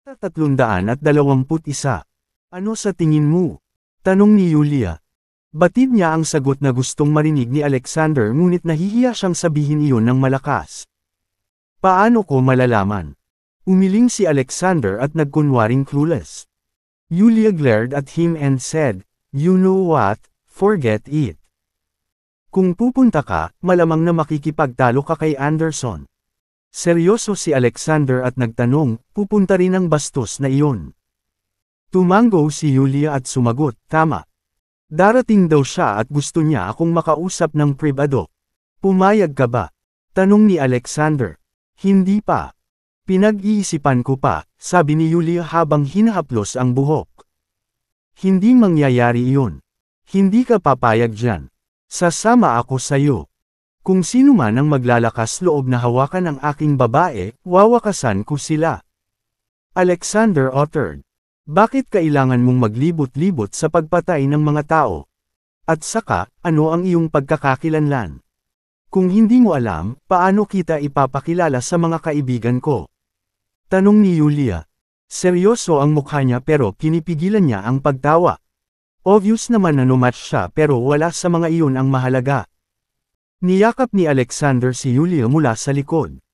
321. Ano sa tingin mo? Tanong ni Yulia. Batid niya ang sagot na gustong marinig ni Alexander ngunit nahihiya siyang sabihin iyon ng malakas. Paano ko malalaman? Umiling si Alexander at nagkunwaring clueless. Yulia glared at him and said, "You know what, forget it. Kung pupunta ka, malamang na makikipagtalo ka kay Anderson." Seryoso si Alexander at nagtanong, pupunta rin ang bastos na iyon. Tumango si Yulia at sumagot, tama. Darating daw siya at gusto niya akong makausap ng pribado. Pumayag ka ba? Tanong ni Alexander. Hindi pa. Pinag-iisipan ko pa, sabi ni Yulia habang hinahaplos ang buhok. Hindi mangyayari iyon. Hindi ka papayag dyan. Sasama ako sayo. Kung sino man ang maglalakas loob na hawakan ang aking babae, wawakasan ko sila. Alexander uttered. Bakit kailangan mong maglibot-libot sa pagpatay ng mga tao? At saka, ano ang iyong pagkakakilanlan? Kung hindi mo alam, paano kita ipapakilala sa mga kaibigan ko? Tanong ni Yulia. Seryoso ang mukha niya pero pinipigilan niya ang pagtawa. Obvious naman na no-match siya pero wala sa mga iyon ang mahalaga. Niyakap ni Alexander si Yulia mula sa likod.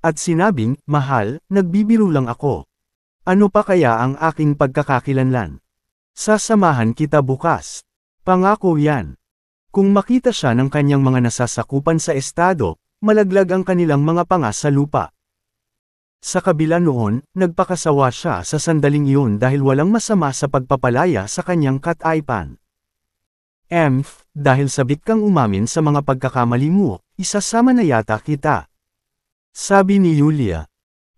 At sinabing, mahal, nagbibiro lang ako. Ano pa kaya ang aking pagkakakilanlan? Sasamahan kita bukas. Pangako yan. Kung makita siya ng kanyang mga nasasakupan sa estado, malaglag ang kanilang mga panga sa lupa. Sa kabila noon, nagpakasawa siya sa sandaling iyon dahil walang masama sa pagpapalaya sa kanyang kataipan. Dahil sabik kang umamin sa mga pagkakamali mo, isasama na yata kita. Sabi ni Yulia.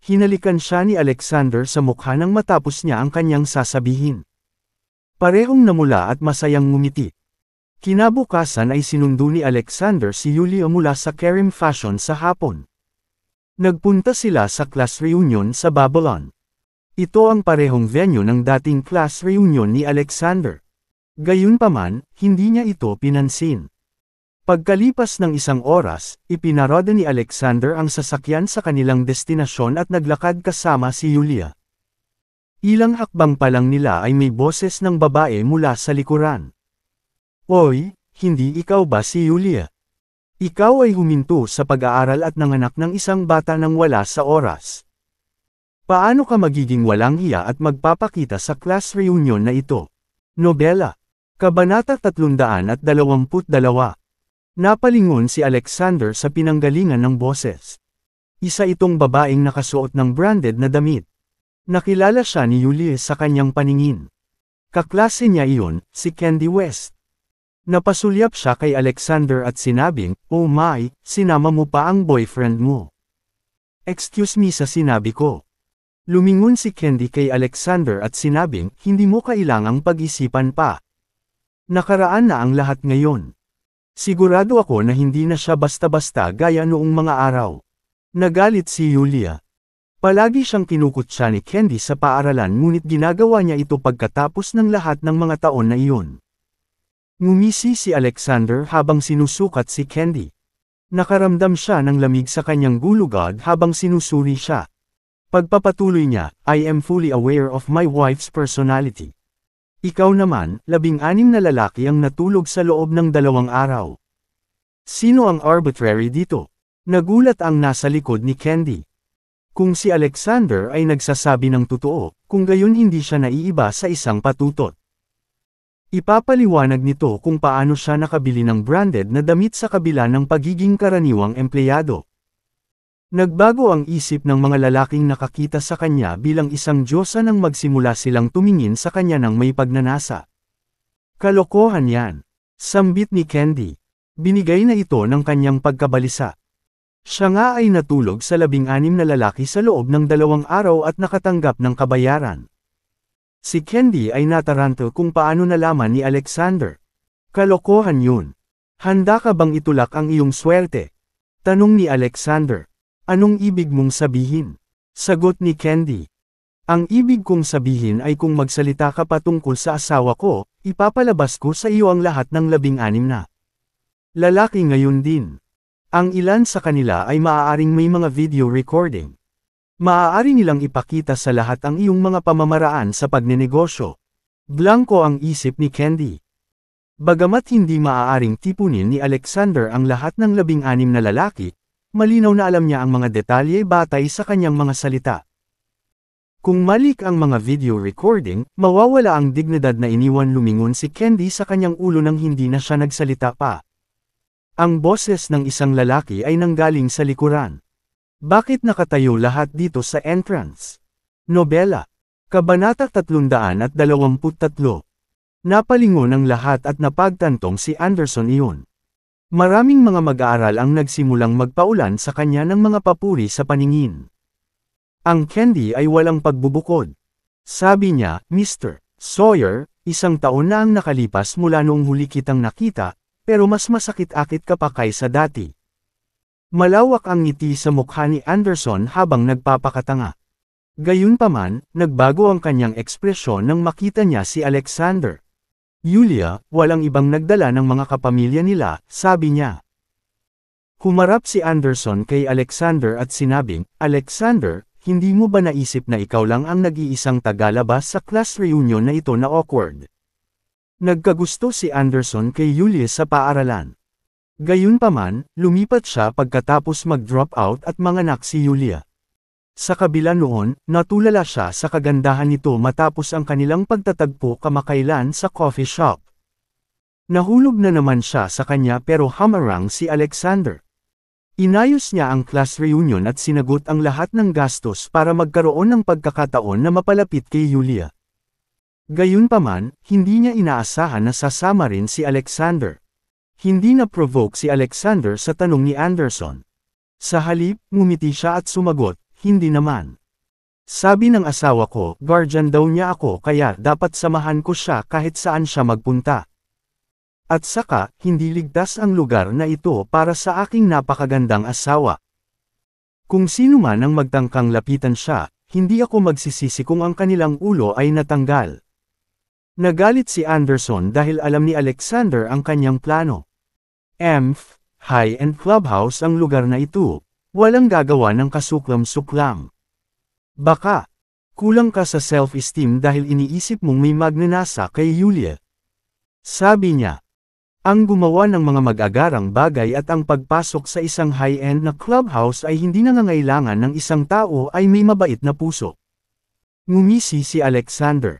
Hinalikan siya ni Alexander sa mukha nang matapos niya ang kanyang sasabihin. Parehong namula at masayang ngumiti. Kinabukasan ay sinundo ni Alexander si Yulia mula sa Karim Fashion sa hapon. Nagpunta sila sa class reunion sa Babylon. Ito ang parehong venue ng dating class reunion ni Alexander. Gayunpaman, hindi niya ito pinansin. Pagkalipas ng isang oras, ipinaroda ni Alexander ang sasakyan sa kanilang destinasyon at naglakad kasama si Yulia. Ilang hakbang pa lang nila ay may boses ng babae mula sa likuran. Oy, hindi ikaw ba si Yulia? Ikaw ay huminto sa pag-aaral at nanganak ng isang bata nang wala sa oras. Paano ka magiging walang hiya at magpapakita sa class reunion na ito? Nobela. Kabanata 322. Napalingon si Alexander sa pinanggalingan ng boses. Isa itong babaeng nakasuot ng branded na damit. Nakilala siya ni Yulia sa kanyang paningin. Kaklase niya iyon, si Candy West. Napasulyap siya kay Alexander at sinabing, "Oh my, sinama mo pa ang boyfriend mo." "Excuse me sa sinabi ko." Lumingon si Candy kay Alexander at sinabing, "Hindi mo kailangang pag-isipan pa. Nakaraan na ang lahat ngayon. Sigurado ako na hindi na siya basta-basta gaya noong mga araw." Nagalit si Yulia. Palagi siyang kinukutya ni Candy sa paaralan ngunit ginagawa niya ito pagkatapos ng lahat ng mga taon na iyon. Ngumisi si Alexander habang sinusukat si Candy. Nakaramdam siya ng lamig sa kanyang gulugod habang sinusuri siya. Pagpapatuloy niya, "I am fully aware of my wife's personality. Ikaw naman, 16 na lalaki ang natulog sa loob ng 2 araw. Sino ang arbitrary dito?" Nagulat ang nasa likod ni Candy. Kung si Alexander ay nagsasabi ng totoo, kung gayon hindi siya naiiba sa isang patutot. Ipapaliwanag nito kung paano siya nakabili ng branded na damit sa kabila ng pagiging karaniwang empleyado. Nagbago ang isip ng mga lalaking nakakita sa kanya bilang isang diyosa nang magsimula silang tumingin sa kanya ng may pagnanasa. Kalokohan yan. Sambit ni Candy. Binigay na ito ng kanyang pagkabalisa. Siya nga ay natulog sa 16 na lalaki sa loob ng 2 araw at nakatanggap ng kabayaran. Si Candy ay nataranta kung paano nalaman ni Alexander. Kalokohan yun. Handa ka bang itulak ang iyong swerte? Tanong ni Alexander. Anong ibig mong sabihin? Sagot ni Candy. Ang ibig kong sabihin ay kung magsalita ka pa tungkol sa asawa ko, ipapalabas ko sa iyo ang lahat ng 16 na lalaki ngayon din. Ang ilan sa kanila ay maaaring may mga video recording. Maaari nilang ipakita sa lahat ang iyong mga pamamaraan sa pagnenegosyo. Blanko ang isip ni Candy. Bagamat hindi maaaring tipunin ni Alexander ang lahat ng 16 na lalaki, malinaw na alam niya ang mga detalye batay sa kanyang mga salita. Kung malik ang mga video recording, mawawala ang dignidad na iniwan lumingon si Candy sa kanyang ulo nang hindi na siya nagsalita pa. Ang boses ng isang lalaki ay nanggaling sa likuran. Bakit nakatayo lahat dito sa entrance? Nobela. Kabanata 323. Napalingon ang lahat at napagtantong si Anderson iyon. Maraming mga mag-aaral ang nagsimulang magpaulan sa kanya ng mga papuri sa paningin. Ang Candy ay walang pagbubukod. Sabi niya, Mr. Sawyer, 1 taon na ang nakalipas mula noong huli kitang nakita, pero mas masakit-akit ka pa kaysa dati. Malawak ang ngiti sa mukha ni Anderson habang nagpapakatanga. Gayunpaman, nagbago ang kanyang ekspresyon nang makita niya si Alexander. Yulia, walang ibang nagdala ng mga kapamilya nila, sabi niya. Humarap si Anderson kay Alexander at sinabing, Alexander, hindi mo ba naisip na ikaw lang ang nag-iisang tagalabas sa class reunion na ito na awkward? Nagkagusto si Anderson kay Yulia sa paaralan. Gayunpaman, lumipat siya pagkatapos mag-drop out at manganak si Yulia. Sa kabila noon, natulala siya sa kagandahan nito matapos ang kanilang pagtatagpo kamakailan sa coffee shop. Nahulog na naman siya sa kanya pero hamarang si Alexander. Inayos niya ang class reunion at sinagot ang lahat ng gastos para magkaroon ng pagkakataon na mapalapit kay Yulia. Gayunpaman, hindi niya inaasahan na sasama rin si Alexander. Hindi na-provoke si Alexander sa tanong ni Anderson. Sa halip, ngumiti siya at sumagot, hindi naman. Sabi ng asawa ko, guardian daw niya ako kaya dapat samahan ko siya kahit saan siya magpunta. At saka, hindi ligtas ang lugar na ito para sa aking napakagandang asawa. Kung sino man ang magtangkang lapitan siya, hindi ako magsisisi kung ang kanilang ulo ay natanggal. Nagalit si Anderson dahil alam ni Alexander ang kanyang plano. EMF, high-end clubhouse ang lugar na ito, walang gagawa ng kasuklam-suklam. Baka, kulang ka sa self-esteem dahil iniisip mong may magnanasa kay Yulia. Sabi niya, ang gumawa ng mga mag-agarang bagay at ang pagpasok sa isang high-end na clubhouse ay hindi nangangailangan ng isang tao ay may mabait na puso. Ngumisi si Alexander.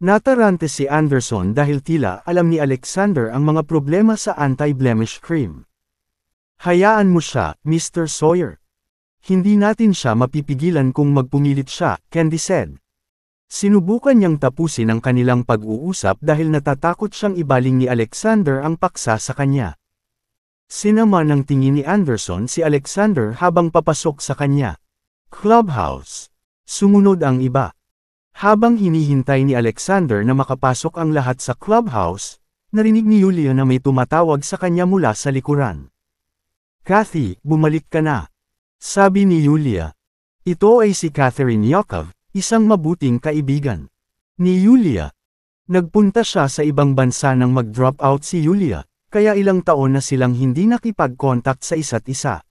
Natarante si Anderson dahil tila alam ni Alexander ang mga problema sa anti-blemish cream. Hayaan mo siya, Mr. Sawyer. Hindi natin siya mapipigilan kung magpumilit siya, Candy said. Sinubukan niyang tapusin ang kanilang pag-uusap dahil natatakot siyang ibaling ni Alexander ang paksa sa kanya. Sinama ng tingin ni Anderson si Alexander habang papasok sa kanya. Clubhouse. Sumunod ang iba. Habang hinihintay ni Alexander na makapasok ang lahat sa clubhouse, narinig ni Yulia na may tumatawag sa kanya mula sa likuran. Kathy, bumalik ka na. Sabi ni Yulia. Ito ay si Catherine Yakov, isang mabuting kaibigan. Ni Yulia. Nagpunta siya sa ibang bansa nang mag-drop out si Yulia, kaya ilang taon na silang hindi nakipag-contact sa isa't isa.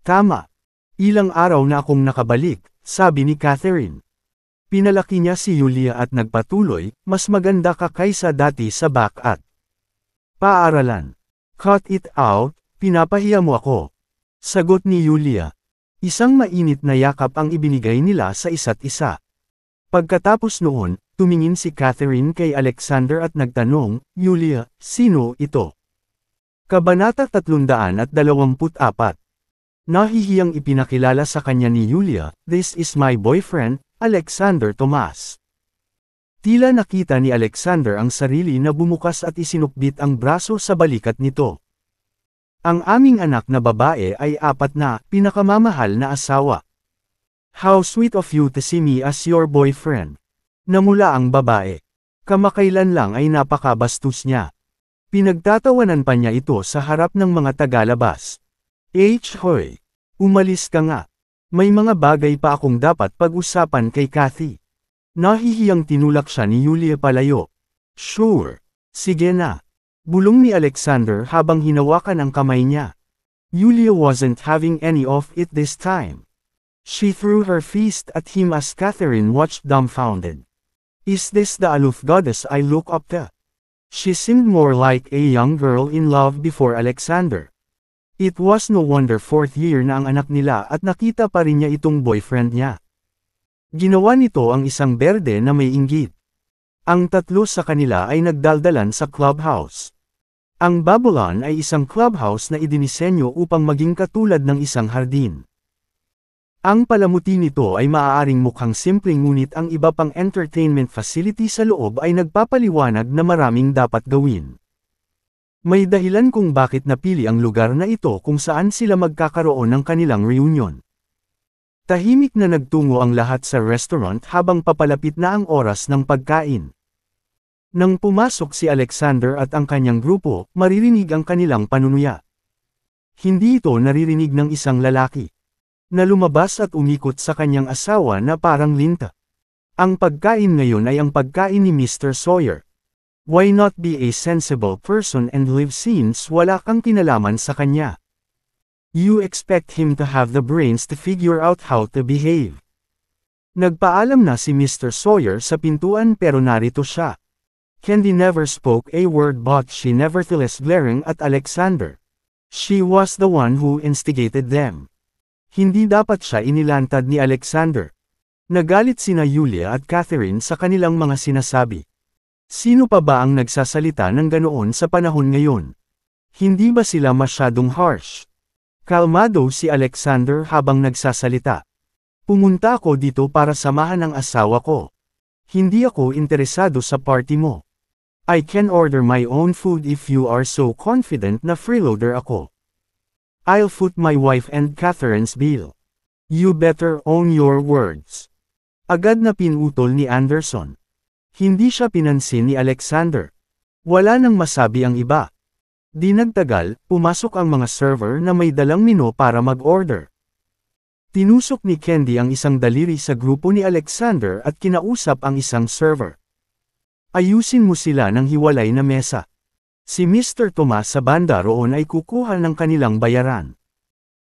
Tama. Ilang araw na akong nakabalik, sabi ni Catherine. Pinalaki niya si Yulia at nagpatuloy, mas maganda ka kaysa dati sa back at paaralan. Cut it out, pinapahiya mo ako. Sagot ni Yulia. Isang mainit na yakap ang ibinigay nila sa isa't isa. Pagkatapos noon, tumingin si Catherine kay Alexander at nagtanong, Yulia, sino ito? Kabanata 324. Nahihiyang ipinakilala sa kanya ni Yulia, this is my boyfriend, Alexander Tomas. Tila nakita ni Alexander ang sarili na bumukas at isinukbit ang braso sa balikat nito. Ang aming anak na babae ay 4 na, pinakamamahal na asawa. How sweet of you to see me as your boyfriend. Namula ang babae. Kamakailan lang ay napakabastos niya. Pinagtatawanan pa niya ito sa harap ng mga tagalabas. Hoy! Umalis ka nga. May mga bagay pa akong dapat pag-usapan kay Kathy. Nahihiyang tinulak siya ni Yulia palayo. Sure. Sige na. Bulong ni Alexander habang hinawakan ang kamay niya. Yulia wasn't having any of it this time. She threw her fist at him as Catherine watched dumbfounded. Is this the aloof goddess I look up to? She seemed more like a young girl in love before Alexander. It was no wonder fourth year na ang anak nila at nakita pa rin niya itong boyfriend niya. Ginawa nito ang isang berde na may inggit. Ang tatlo sa kanila ay nagdaldalan sa clubhouse. Ang Babylon ay isang clubhouse na idinisenyo upang maging katulad ng isang hardin. Ang palamuti nito ay maaaring mukhang simpleng ngunit ang iba pang entertainment facility sa loob ay nagpapaliwanag na maraming dapat gawin. May dahilan kung bakit napili ang lugar na ito kung saan sila magkakaroon ng kanilang reunion. Tahimik na nagtungo ang lahat sa restaurant habang papalapit na ang oras ng pagkain. Nang pumasok si Alexander at ang kanyang grupo, maririnig ang kanilang panunuya. Hindi ito naririnig ng isang lalaki na lumabas at umikot sa kanyang asawa na parang linta. Ang pagkain ngayon ay ang pagkain ni Mr. Sawyer. Why not be a sensible person and live since wala kang kinalaman sa kanya? You expect him to have the brains to figure out how to behave. Nagpaalam na si Mr. Sawyer sa pintuan pero narito siya. Candy never spoke a word but she nevertheless glaring at Alexander. She was the one who instigated them. Hindi dapat siya inilantad ni Alexander. Nagalit sina Yulia at Catherine sa kanilang mga sinasabi. Sino pa ba ang nagsasalita ng ganoon sa panahon ngayon? Hindi ba sila masyadong harsh? Kalmado si Alexander habang nagsasalita. Pumunta ako dito para samahan ang asawa ko. Hindi ako interesado sa party mo. I can order my own food if you are so confident na freeloader ako. I'll foot my wife and Catherine's bill. You better own your words. Agad na pinutol ni Anderson. Hindi siya pinansin ni Alexander. Wala nang masabi ang iba. Di nagtagal, pumasok ang mga server na may dalang menu para mag-order. Tinusok ni Candy ang isang daliri sa grupo ni Alexander at kinausap ang isang server. Ayusin mo sila ng hiwalay na mesa. Si Mr. Tomas sa banda roon ay kukuha ng kanilang bayaran.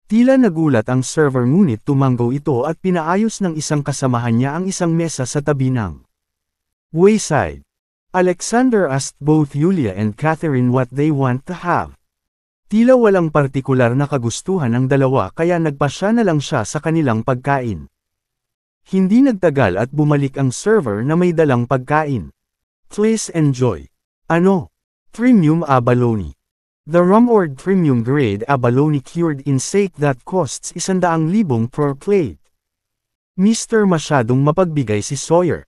Tila nagulat ang server ngunit tumanggo ito at pinaayos ng isang kasamahan niya ang isang mesa sa tabi ng wayside. Alexander asked both Yulia and Catherine what they want to have. Tila walang partikular na kagustuhan ang dalawa kaya nagpasya na lang siya sa kanilang pagkain. Hindi nagtagal at bumalik ang server na may dalang pagkain. Please enjoy. Ano? Premium abalone. The rumored premium grade abalone cured in steak that costs 100,000 per plate. Mr. Masyadong mapagbigay si Sawyer.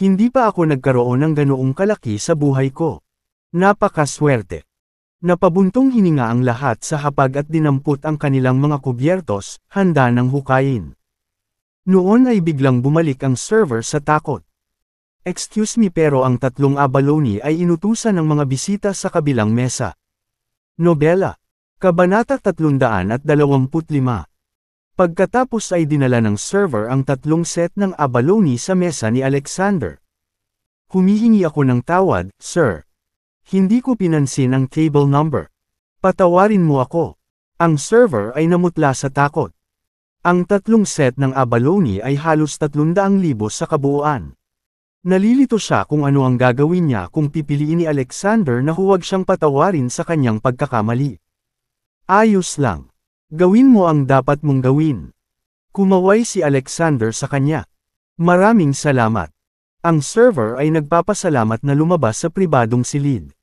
Hindi pa ako nagkaroon ng ganoong kalaki sa buhay ko. Napakaswerte. Napabuntong hininga ang lahat sa hapag at dinampot ang kanilang mga kubyertos, handa ng hukayin. Noon ay biglang bumalik ang server sa takot. Excuse me pero ang tatlong abalone ay inutusan ng mga bisita sa kabilang mesa. Nobela. Kabanata 325. Pagkatapos ay dinala ng server ang tatlong set ng abalone sa mesa ni Alexander. Humihingi ako ng tawad, sir. Hindi ko pinansin ang table number. Patawarin mo ako. Ang server ay namutla sa takot. Ang tatlong set ng abalone ay halos 300,000 sa kabuuan. Nalilito siya kung ano ang gagawin niya kung pipiliin ni Alexander na huwag siyang patawarin sa kanyang pagkakamali. Ayos lang. Gawin mo ang dapat mong gawin. Kumaway si Alexander sa kanya. Maraming salamat. Ang server ay nagpapasalamat na lumabas sa pribadong silid.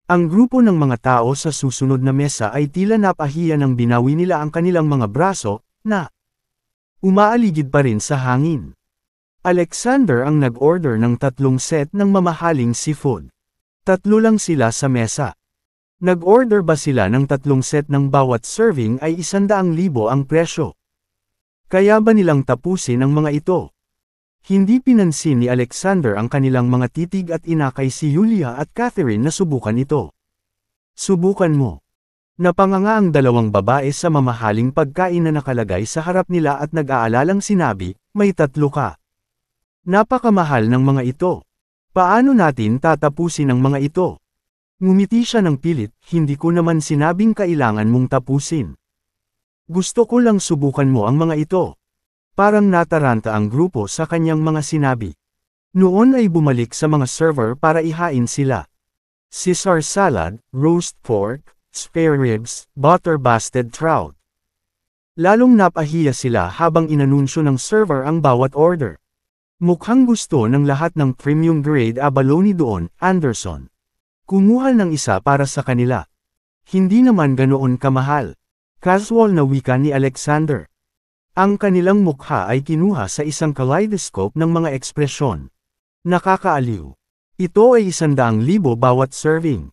Ang grupo ng mga tao sa susunod na mesa ay tila napahiya nang binawi nila ang kanilang mga braso, na umaaligid pa rin sa hangin. Alexander ang nag-order ng 3 set ng mamahaling seafood. 3 lang sila sa mesa. Nag-order ba sila ng 3 set ng bawat serving ay 100,000 ang presyo? Kaya ba nilang tapusin ang mga ito? Hindi pinansin ni Alexander ang kanilang mga titig at inakay si Yulia at Catherine na subukan ito. Subukan mo. Napanganga ang dalawang babae sa mamahaling pagkain na nakalagay sa harap nila at nag-aalalang sinabi, may 3 ka. Napakamahal ng mga ito. Paano natin tatapusin ang mga ito? Ngumiti siya ng pilit, hindi ko naman sinabing kailangan mong tapusin. Gusto ko lang subukan mo ang mga ito. Parang nataranta ang grupo sa kanyang mga sinabi. Noon ay bumalik sa mga server para ihain sila. Caesar salad, roast pork, spare ribs, butter-basted trout. Lalong napahiya sila habang inanunsyo ng server ang bawat order. Mukhang gusto ng lahat ng premium grade abalone doon, Anderson. Kumuha ng isa para sa kanila. Hindi naman ganoon kamahal. Casual na wika ni Alexander. Ang kanilang mukha ay kinuha sa isang kaleidoscope ng mga ekspresyon. Nakakaaliw. Ito ay 100,000 bawat serving.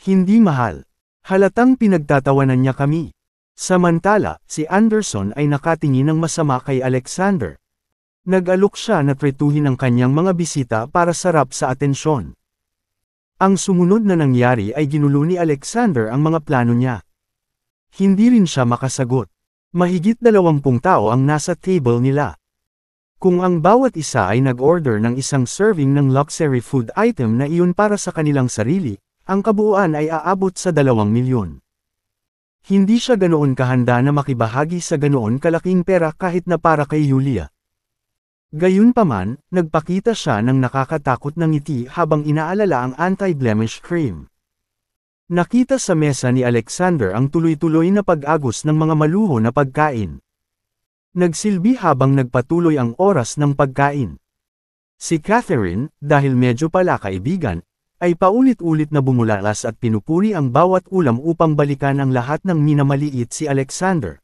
Hindi mahal. Halatang pinagtatawanan niya kami. Samantala, si Anderson ay nakatingin ng masama kay Alexander. Nag-alok siya na tretuhin ang kanyang mga bisita para sarap sa atensyon. Ang sumunod na nangyari ay ginulo ni Alexander ang mga plano niya. Hindi rin siya makasagot. Mahigit 20 tao ang nasa table nila. Kung ang bawat isa ay nag-order ng isang serving ng luxury food item na iyon para sa kanilang sarili, ang kabuuan ay aabot sa 2 milyon. Hindi siya ganoon kahanda na makibahagi sa ganoon kalaking pera kahit na para kay Yulia. Gayunpaman, nagpakita siya ng nakakatakot na ngiti habang inaalala ang anti-blemish cream. Nakita sa mesa ni Alexander ang tuloy-tuloy na pag-agos ng mga maluho na pagkain. Nagsilbi habang nagpatuloy ang oras ng pagkain. Si Catherine, dahil medyo pala kaibigan, ay paulit-ulit na bumulalas at pinupuri ang bawat ulam upang balikan ang lahat ng minamaliit si Alexander.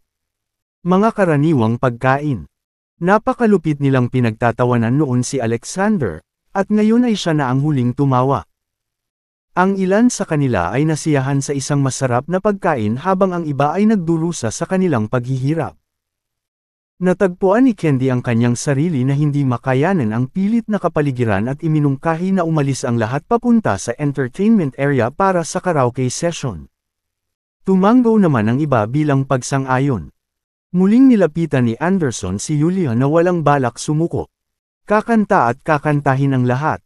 Mga karaniwang pagkain. Napakalupit nilang pinagtatawanan noon si Alexander, at ngayon ay siya na ang huling tumawa. Ang ilan sa kanila ay nasiyahan sa isang masarap na pagkain habang ang iba ay nagdurusa sa kanilang paghihirap. Natagpuan ni Candy ang kanyang sarili na hindi makayanan ang pilit na kapaligiran at iminungkahi na umalis ang lahat papunta sa entertainment area para sa karaoke session. Tumango naman ang iba bilang pagsang-ayon. Muling nilapitan ni Anderson si Yulia na walang balak sumuko. Kakanta at kakantahin ang lahat.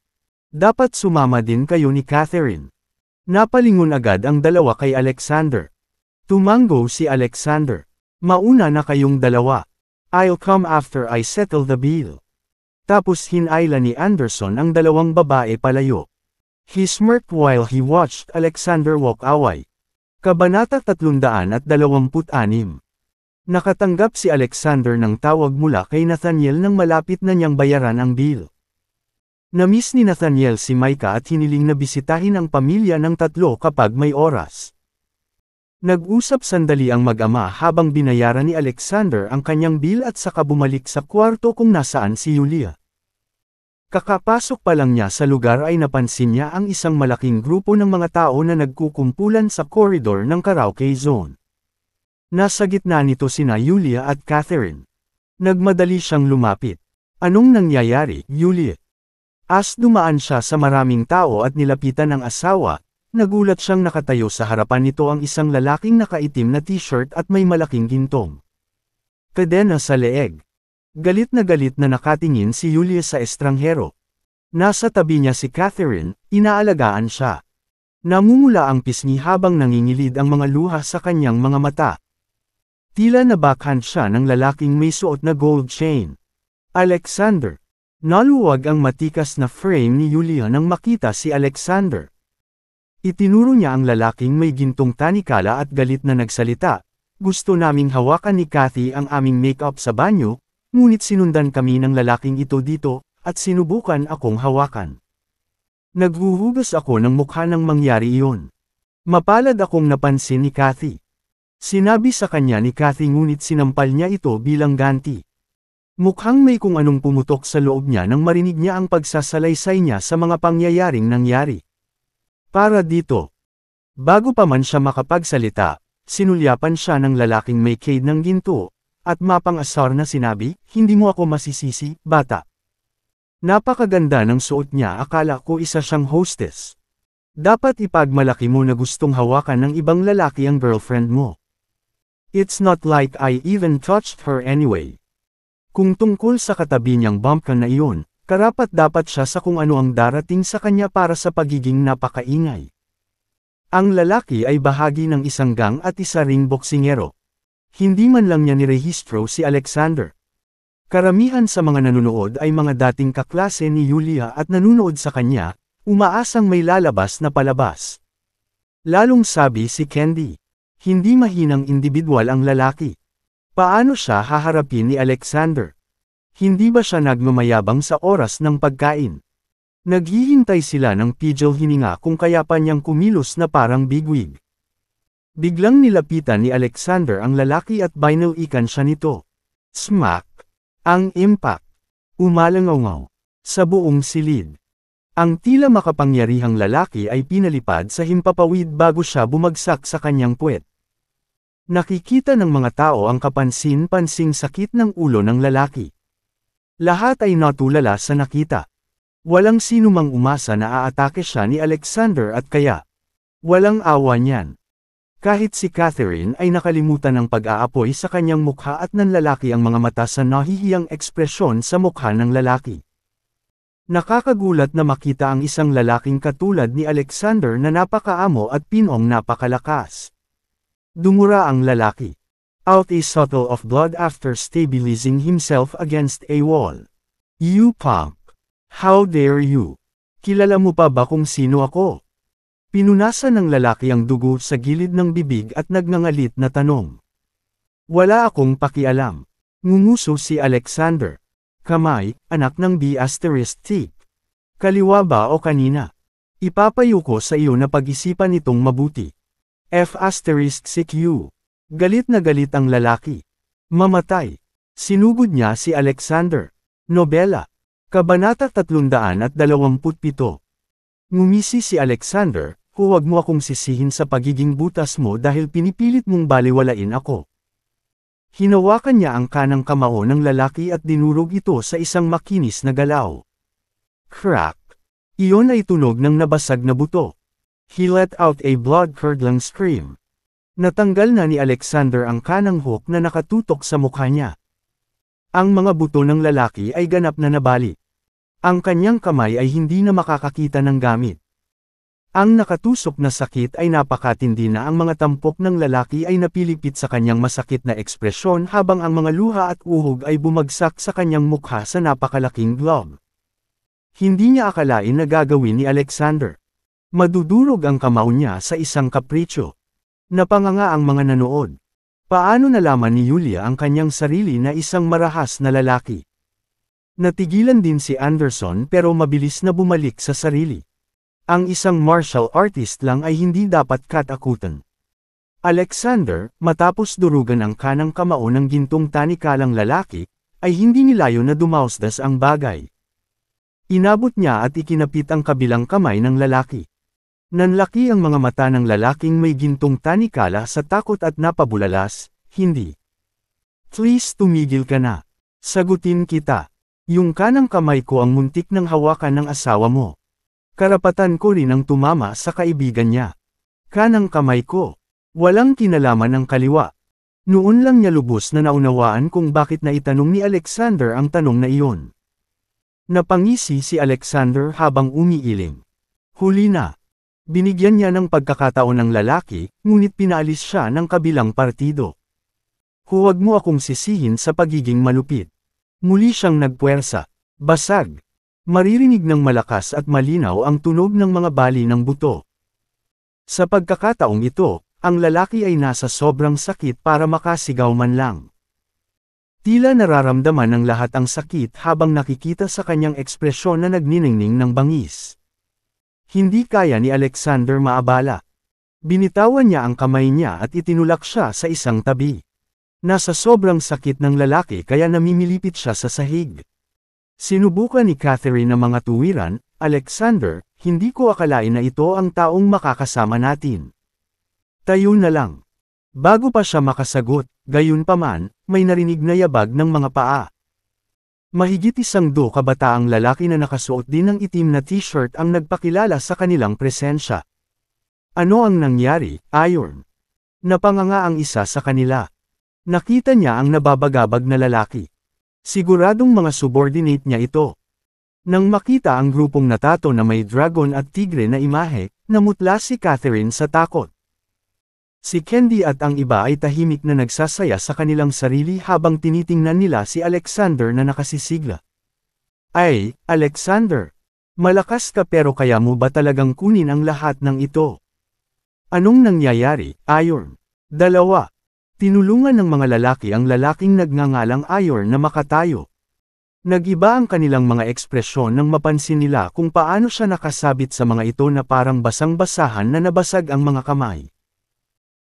Dapat sumama din kayo ni Catherine. Napalingon agad ang dalawa kay Alexander. Tumango si Alexander. Mauna na kayong dalawa. I'll come after I settle the bill. Tapos hinayla ni Anderson ang dalawang babae palayo. He smirked while he watched Alexander walk away. Kabanata 326. Nakatanggap si Alexander ng tawag mula kay Nathaniel nang malapit na niyang bayaran ang bill. Namiss ni Nathaniel si Micah at hiniling na bisitahin ang pamilya ng tatlo kapag may oras. Nag-usap sandali ang mag-ama habang binayaran ni Alexander ang kanyang bill at saka bumalik sa kwarto kung nasaan si Yulia. Kakapasok pa lang niya sa lugar ay napansin niya ang isang malaking grupo ng mga tao na nagkukumpulan sa koridor ng karaoke zone. Nasa gitna nito sina Yulia at Catherine. Nagmadali siyang lumapit. Anong nangyayari, Yulia? As dumaan siya sa maraming tao at nilapitan ng asawa, nagulat siyang nakatayo sa harapan nito ang isang lalaking nakaitim na t-shirt at may malaking gintong kadena sa leeg. Galit na nakatingin si Yulia sa estranghero. Nasa tabi niya si Catherine, inaalagaan siya. Namumula ang pisngi habang nangingilid ang mga luha sa kanyang mga mata. Tila nabackhand siya ng lalaking may suot na gold chain. Alexander. Naluwag ang matikas na frame ni Yulia nang makita si Alexander. Itinuro niya ang lalaking may gintong tanikala at galit na nagsalita. Gusto naming hawakan ni Kathy ang aming make-up sa banyo, ngunit sinundan kami ng lalaking ito dito, at sinubukan akong hawakan. Naghuhugas ako ng mukha nang mangyari iyon. Mapalad akong napansin ni Kathy. Sinabi sa kanya ni Kathy ngunit sinampal niya ito bilang ganti. Mukhang may kung anong pumutok sa loob niya nang marinig niya ang pagsasalaysay niya sa mga pangyayaring nangyari. Para dito. Bago pa man siya makapagsalita, sinulyapan siya ng lalaking may shade ng ginto, at mapang-asar na sinabi, "Hindi mo ako masisisi, bata." Napakaganda ng suot niya, akala ko isa siyang hostess. Dapat ipagmalaki mo na gustong hawakan ng ibang lalaki ang girlfriend mo. It's not like I even touched her anyway. Kung tungkol sa katabi niyang bumpkin na iyon, karapat-dapat siya sa kung ano ang darating sa kanya para sa pagiging napakaingay. Ang lalaki ay bahagi ng isang gang at isa ring boksingero. Hindi man lang niya nirehistro si Alexander. Karamihan sa mga nanonood ay mga dating kaklase ni Yulia at nanonood sa kanya, umaasang may lalabas na palabas. Lalong sabi si Candy, hindi mahinang individual ang lalaki. Paano siya haharapin ni Alexander? Hindi ba siya nagmamayabang sa oras ng pagkain? Naghihintay sila ng pidgel hininga kung kaya pa niyang kumilos na parang bigwig. Biglang nilapitan ni Alexander ang lalaki at binalikan siya nito. Smack! Ang impact. Umalangaw sa buong silid. Ang tila makapangyarihang lalaki ay pinalipad sa himpapawid bago siya bumagsak sa kanyang puwet. Nakikita ng mga tao ang kapansin-pansing sakit ng ulo ng lalaki. Lahat ay natulala sa nakita. Walang sino mang umasa na aatake siya ni Alexander at kaya walang awa niyan. Kahit si Catherine ay nakalimutan ng pag-aapoy sa kanyang mukha at nanlalaki ang mga mata sa nahihiyang ekspresyon sa mukha ng lalaki. Nakakagulat na makita ang isang lalaking katulad ni Alexander na napakaamo at pinong napakalakas. Dumura ang lalaki. Out a shuttle of blood after stabilizing himself against a wall. You punk! How dare you? Kilala mo pa ba kung sino ako? Pinunasan ng lalaki ang dugo sa gilid ng bibig at nagngangalit na tanong. Wala akong pakialam. Ngunguso si Alexander. Kamay, anak ng B***T. Kaliwa ba o kanina? Ipapayo ko sa iyo na pag-isipan itong mabuti. F***CQ. Galit na galit ang lalaki. Mamatay. Sinugod niya si Alexander. Nobela. Kabanata 327. Ngumisi si Alexander, huwag mo akong sisihin sa pagiging butas mo dahil pinipilit mong baliwalain ako. Hinawakan niya ang kanang kamao ng lalaki at dinurog ito sa isang makinis na galaw. Crack! Iyon ay tunog ng nabasag na buto. He let out a blood-curdling scream. Natanggal na ni Alexander ang kanang hook na nakatutok sa mukha niya. Ang mga buto ng lalaki ay ganap na nabali. Ang kanyang kamay ay hindi na makakakita ng gamit. Ang nakatusok na sakit ay napakatindi na ang mga tampok ng lalaki ay napilipit sa kanyang masakit na ekspresyon habang ang mga luha at uhog ay bumagsak sa kanyang mukha sa napakalaking globe. Hindi niya akalain na gagawin ni Alexander. Madudurog ang kamao niya sa isang kapritsyo. Napanganga ang mga nanood. Paano nalaman ni Yulia ang kanyang sarili na isang marahas na lalaki? Natigilan din si Anderson pero mabilis na bumalik sa sarili. Ang isang martial artist lang ay hindi dapat katakutan. Alexander, matapos durugan ang kanang kamao ng gintong tanikalang lalaki, ay hindi nilayo na dumausdas ang bagay. Inabot niya at ikinapit ang kabilang kamay ng lalaki. Nanlaki ang mga mata ng lalaking may gintong tanikala sa takot at napabulalas, hindi. Please tumigil ka na. Sagutin kita. Yung kanang kamay ko ang muntik ng hawakan ng asawa mo. Karapatan ko rin ang tumama sa kaibigan niya. Kanang kamay ko. Walang kinalaman ang kaliwa. Noon lang niya lubos na naunawaan kung bakit naitanong ni Alexander ang tanong na iyon. Napangisi si Alexander habang umiiling. Huli na. Binigyan niya ng pagkakataon ng lalaki, ngunit pinaalis siya ng kabilang partido. Huwag mo akong sisihin sa pagiging malupit. Muli siyang nagpuwersa. Basag. Maririnig ng malakas at malinaw ang tunog ng mga bali ng buto. Sa pagkakataong ito, ang lalaki ay nasa sobrang sakit para makasigaw man lang. Tila nararamdaman ng lahat ang sakit habang nakikita sa kanyang ekspresyon na nagniningning ng bangis. Hindi kaya ni Alexander maabala. Binitawan niya ang kamay niya at itinulak siya sa isang tabi. Nasa sobrang sakit ng lalaki kaya namimilipit siya sa sahig. Sinubukan ni Catherine ang mga tuwiran, Alexander, hindi ko akalain na ito ang taong makakasama natin. Tayo na lang. Bago pa siya makasagot, gayunpaman, may narinig na yabag ng mga paa. Mahigit 100 kabataang lalaki na nakasuot din ng itim na t-shirt ang nagpakilala sa kanilang presensya. Ano ang nangyari, Iron? Napanganga ang isa sa kanila. Nakita niya ang nababagabag na lalaki. Siguradong mga subordinate niya ito. Nang makita ang grupong natato na may dragon at tigre na imahe, namutla si Catherine sa takot. Si Candy at ang iba ay tahimik na nagsasaya sa kanilang sarili habang tinitingnan nila si Alexander na nakasisigla. Ay, Alexander! Malakas ka pero kaya mo ba talagang kunin ang lahat ng ito? Anong nangyayari, Iron? 2. Tinulungan ng mga lalaki ang lalaking nagngangalang Iron na makatayo. Nag-iba ang kanilang mga ekspresyon nang mapansin nila kung paano siya nakasabit sa mga ito na parang basang-basahan na nabasag ang mga kamay.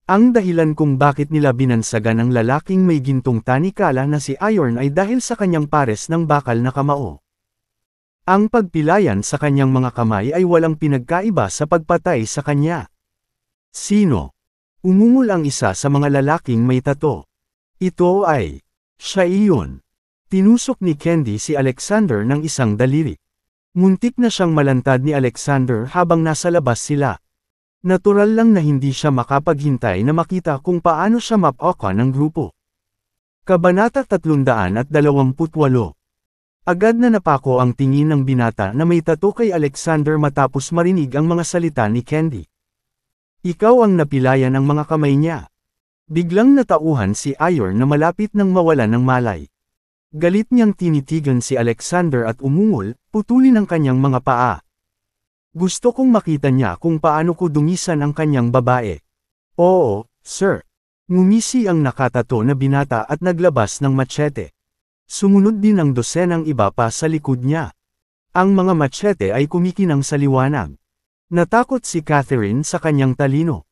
Ang dahilan kung bakit nila binansagan ang lalaking may gintong tanikala na si Iron ay dahil sa kanyang pares ng bakal na kamao. Ang pagpilayan sa kanyang mga kamay ay walang pinagkaiba sa pagpatay sa kanya. Sino? Umungol ang isa sa mga lalaking may tato. Ito ay, siya iyon. Tinusok ni Candy si Alexander ng isang daliri. Muntik na siyang malantad ni Alexander habang nasa labas sila. Natural lang na hindi siya makapaghintay na makita kung paano siya mapoka ng grupo. Kabanata 328. Agad na napako ang tingin ng binata na may tato kay Alexander matapos marinig ang mga salita ni Candy. Ikaw ang napilayan ang mga kamay niya. Biglang natauhan si Iron na malapit nang mawalan ng malay. Galit niyang tinitigan si Alexander at umungol, putulin ang kanyang mga paa. Gusto kong makita niya kung paano ko dungisan ang kanyang babae. Oo, sir. Ngumisi ang nakatato na binata at naglabas ng machete. Sumunod din ang dosenang iba pa sa likod niya. Ang mga machete ay kumikinang sa liwanag. Natakot si Catherine sa kanyang talino.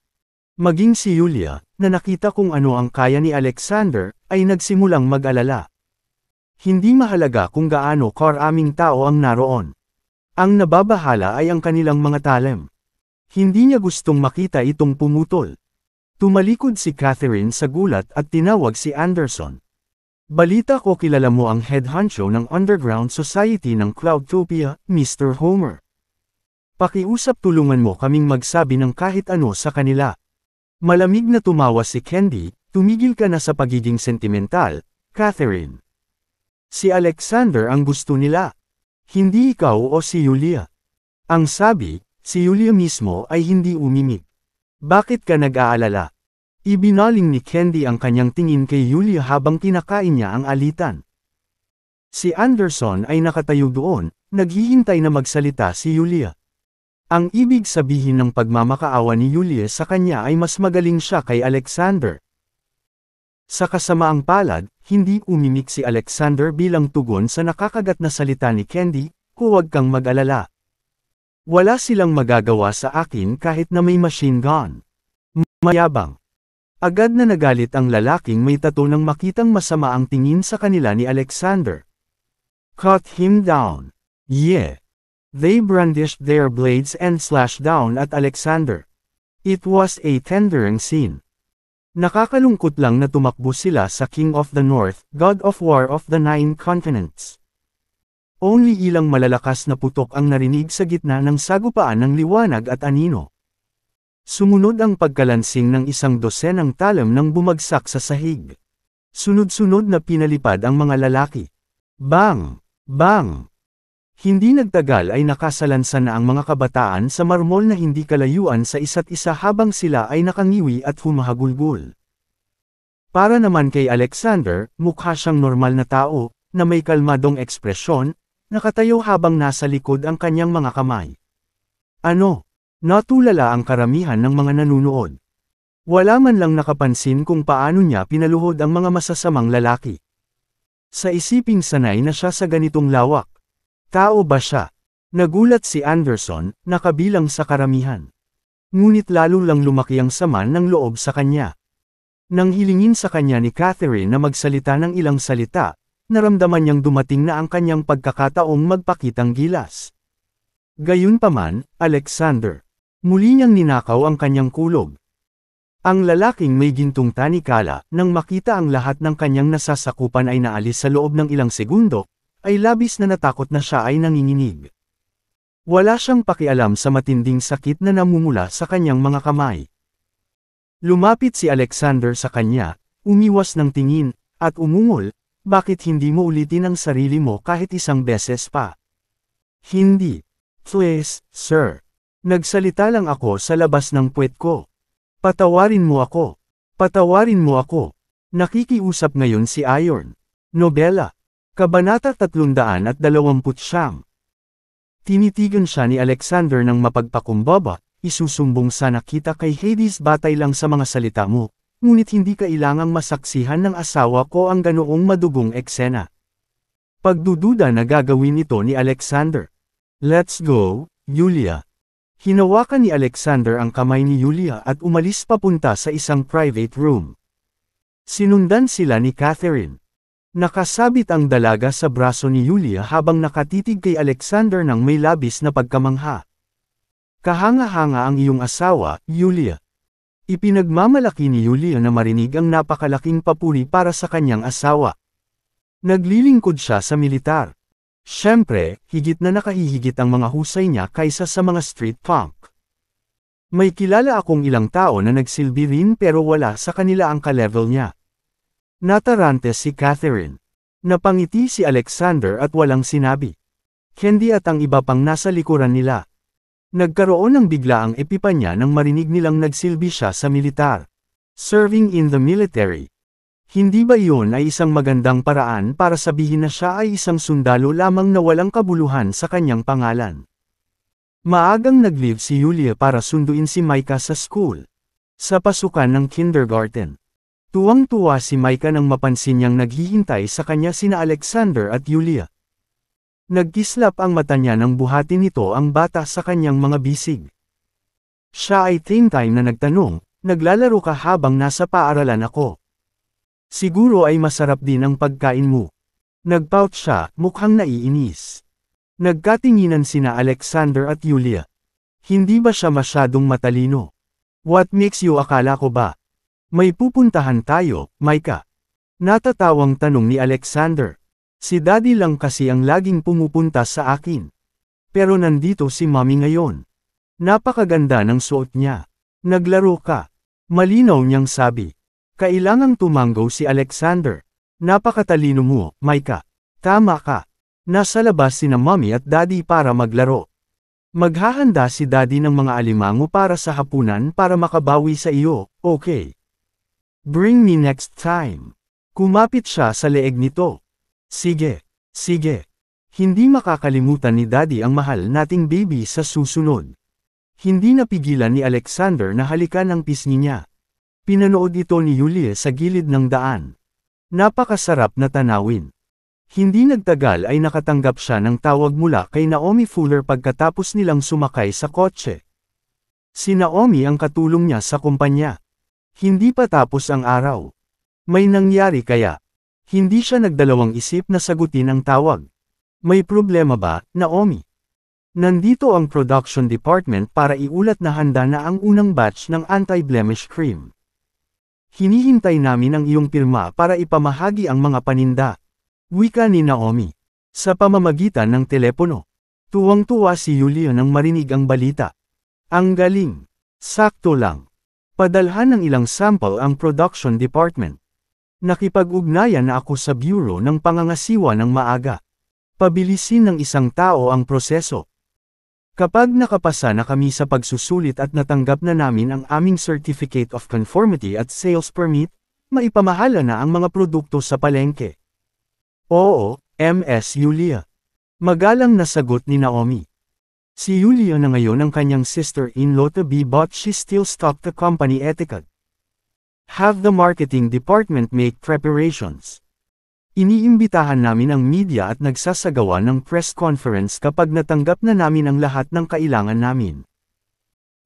Maging si Yulia, na nakita kung ano ang kaya ni Alexander, ay nagsimulang mag-alala. Hindi mahalaga kung gaano karaming tao ang naroon. Ang nababahala ay ang kanilang mga talem. Hindi niya gustong makita itong pumutol. Tumalikod si Catherine sa gulat at tinawag si Anderson. Balita ko kilala mo ang head honcho ng underground society ng Cloudtopia, Mr. Homer. Pakiusap tulungan mo kaming magsabi ng kahit ano sa kanila. Malamig na tumawa si Candy, tumigil ka na sa pagiging sentimental, Catherine. Si Alexander ang gusto nila. Hindi ikaw o si Yulia. Ang sabi, si Yulia mismo ay hindi umimik. Bakit ka nag-aalala? Ibinaling ni Candy ang kanyang tingin kay Yulia habang kinakain niya ang alitan. Si Anderson ay nakatayo doon, naghihintay na magsalita si Yulia. Ang ibig sabihin ng pagmamakaawa ni Yulia sa kanya ay mas magaling siya kay Alexander. Sa kasamaang palad, hindi umimik si Alexander bilang tugon sa nakakagat na salita ni Candy, huwag kang mag-alala. Wala silang magagawa sa akin kahit na may machine gun. Mayabang. Agad na nagalit ang lalaking may tato nang makitang masama ang tingin sa kanila ni Alexander. Cut him down. Yeah. They brandished their blades and slashed down at Alexander. It was a tendering scene. Nakakalungkot lang na tumakbo sila sa King of the North, God of War of the Nine Continents. Only ilang malalakas na putok ang narinig sa gitna ng sagupaan ng liwanag at anino. Sumunod ang pagkalansing ng isang dosenang talam nang bumagsak sa sahig. Sunod-sunod na pinalipad ang mga lalaki. Bang! Bang! Hindi nagtagal ay nakasalansan na ang mga kabataan sa marmol na hindi kalayuan sa isa't isa habang sila ay nakangiwi at humahagulgul. Para naman kay Alexander, mukha siyang normal na tao, na may kalmadong ekspresyon, nakatayo habang nasa likod ang kanyang mga kamay. Ano? Natulala ang karamihan ng mga nanunood. Wala man lang nakapansin kung paano niya pinaluhod ang mga masasamang lalaki. Sa isiping sanay na siya sa ganitong lawak. Tao ba siya? Nagulat si Anderson, na kabilang sa karamihan. Ngunit lalo lang lumaki ang sama ng loob sa kanya. Nang hilingin sa kanya ni Catherine na magsalita ng ilang salita, naramdaman niyang dumating na ang kanyang pagkakataong magpakitang gilas. Gayunpaman, Alexander. Muli niyang ninakaw ang kanyang kulog. Ang lalaking may gintong tanikala, nang makita ang lahat ng kanyang nasasakupan ay naalis sa loob ng ilang segundo, ay labis na natakot na siya ay nanginginig. Wala siyang pakialam sa matinding sakit na namumula sa kanyang mga kamay. Lumapit si Alexander sa kanya, umiwas ng tingin, at umungol, bakit hindi mo ulitin ang sarili mo kahit isang beses pa? Hindi. Please, sir. Nagsalita lang ako sa labas ng puwet ko. Patawarin mo ako. Patawarin mo ako. Nakikiusap ngayon si Iron. Nobela. Kabanata 329. Tinitigan siya ni Alexander ng mapagpakumbaba, isusumbong sana kita kay Hades batay lang sa mga salita mo, ngunit hindi kailangang masaksihan ng asawa ko ang ganoong madugong eksena. Pagdududa na gagawin ito ni Alexander. Let's go, Yulia. Hinawakan ni Alexander ang kamay ni Yulia at umalis papunta sa isang private room. Sinundan sila ni Catherine. Nakasabit ang dalaga sa braso ni Yulia habang nakatitig kay Alexander ng may labis na pagkamangha. Kahanga-hanga ang iyong asawa, Yulia. Ipinagmamalaki ni Yulia na marinig ang napakalaking papuri para sa kanyang asawa. Naglilingkod siya sa militar. Siyempre, higit na nakahihigit ang mga husay niya kaysa sa mga street punk. May kilala akong ilang tao na nagsilbi rin pero wala sa kanila ang ka-level niya. Natarante si Catherine. Napangiti si Alexander at walang sinabi. Candy at ang iba pang nasa likuran nila. Nagkaroon ng biglaang epipanya nang marinig nilang nagsilbi siya sa militar. Serving in the military. Hindi ba iyon ay isang magandang paraan para sabihin na siya ay isang sundalo lamang na walang kabuluhan sa kanyang pangalan? Maagang nag-leave si Yulia para sunduin si Micah sa school. Sa pasukan ng kindergarten. Tuwang-tuwa si Micah nang mapansin niyang naghihintay sa kanya sina Alexander at Yulia. Nagkislap ang mata niya nang buhatin nito ang bata sa kanyang mga bisig. Siya ay same time na nagtanong, naglalaro ka habang nasa paaralan ako. Siguro ay masarap din ang pagkain mo. Nagpout siya, mukhang naiinis. Nagkatinginan sina Alexander at Yulia. Hindi ba siya masyadong matalino? What makes you akala ko ba? May pupuntahan tayo, Micah. Natatawang tanong ni Alexander. Si Daddy lang kasi ang laging pumupunta sa akin. Pero nandito si Mommy ngayon. Napakaganda ng suot niya. Naglaro ka. Malinaw niyang sabi. Kailangang tumanggo si Alexander. Napakatalino mo, Micah. Tama ka. Nasa labas sina Mommy at Daddy para maglaro. Maghahanda si Daddy ng mga alimango para sa hapunan para makabawi sa iyo, okay? Bring me next time. Kumapit siya sa leeg nito. Sige. Sige. Hindi makakalimutan ni Daddy ang mahal nating baby sa susunod. Hindi napigilan ni Alexander na halikan ang pisngi niya. Pinanood ito ni Yulia sa gilid ng daan. Napakasarap na tanawin. Hindi nagtagal ay nakatanggap siya ng tawag mula kay Naomi Fuller pagkatapos nilang sumakay sa kotse. Si Naomi ang katulong niya sa kumpanya. Hindi pa tapos ang araw. May nangyari kaya? Hindi siya nagdalawang isip na sagutin ang tawag. May problema ba, Naomi? Nandito ang production department para iulat na handa na ang unang batch ng anti-blemish cream. Hinihintay namin ang iyong pirma para ipamahagi ang mga paninda. Wika ni Naomi. Sa pamamagitan ng telepono. Tuwang-tuwa si Yulia nang marinig ang balita. Ang galing. Sakto lang. Padalhan ng ilang sample ang production department. Nakipag-ugnayan na ako sa bureau ng pangangasiwa ng maaga. Pabilisin ng isang tao ang proseso. Kapag nakapasa na kami sa pagsusulit at natanggap na namin ang aming Certificate of Conformity at Sales Permit, maipamahala na ang mga produkto sa palengke. Oo, Ms. Yulia. Magalang na sagot ni Naomi. Si Yulia na ngayon ang kanyang sister-in-law to be but she still stocked the company etiquette. Have the marketing department make preparations. Iniimbitahan namin ang media at nagsasagawa ng press conference kapag natanggap na namin ang lahat ng kailangan namin.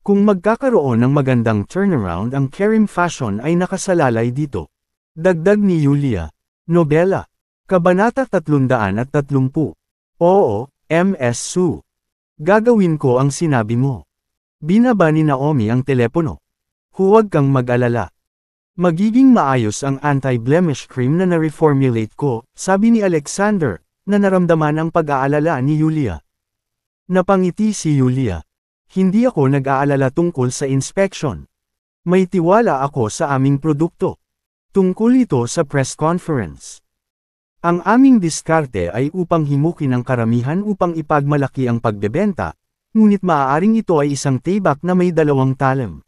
Kung magkakaroon ng magandang turnaround ang Kerim Fashion ay nakasalalay dito. Dagdag ni Yulia. Nobela. Kabanata 330. Oo, Ms. Su. Gagawin ko ang sinabi mo. Binaba ni Naomi ang telepono. Huwag kang mag-alala. Magiging maayos ang anti-blemish cream na na-reformulate ko, sabi ni Alexander, na naramdaman ang pag-aalala ni Yulia. Napangiti si Yulia. Hindi ako nag-aalala tungkol sa inspection. May tiwala ako sa aming produkto. Tungkol ito sa press conference. Ang aming diskarte ay upang himukin ang karamihan upang ipagmalaki ang pagbebenta, ngunit maaaring ito ay isang tibak na may dalawang talim.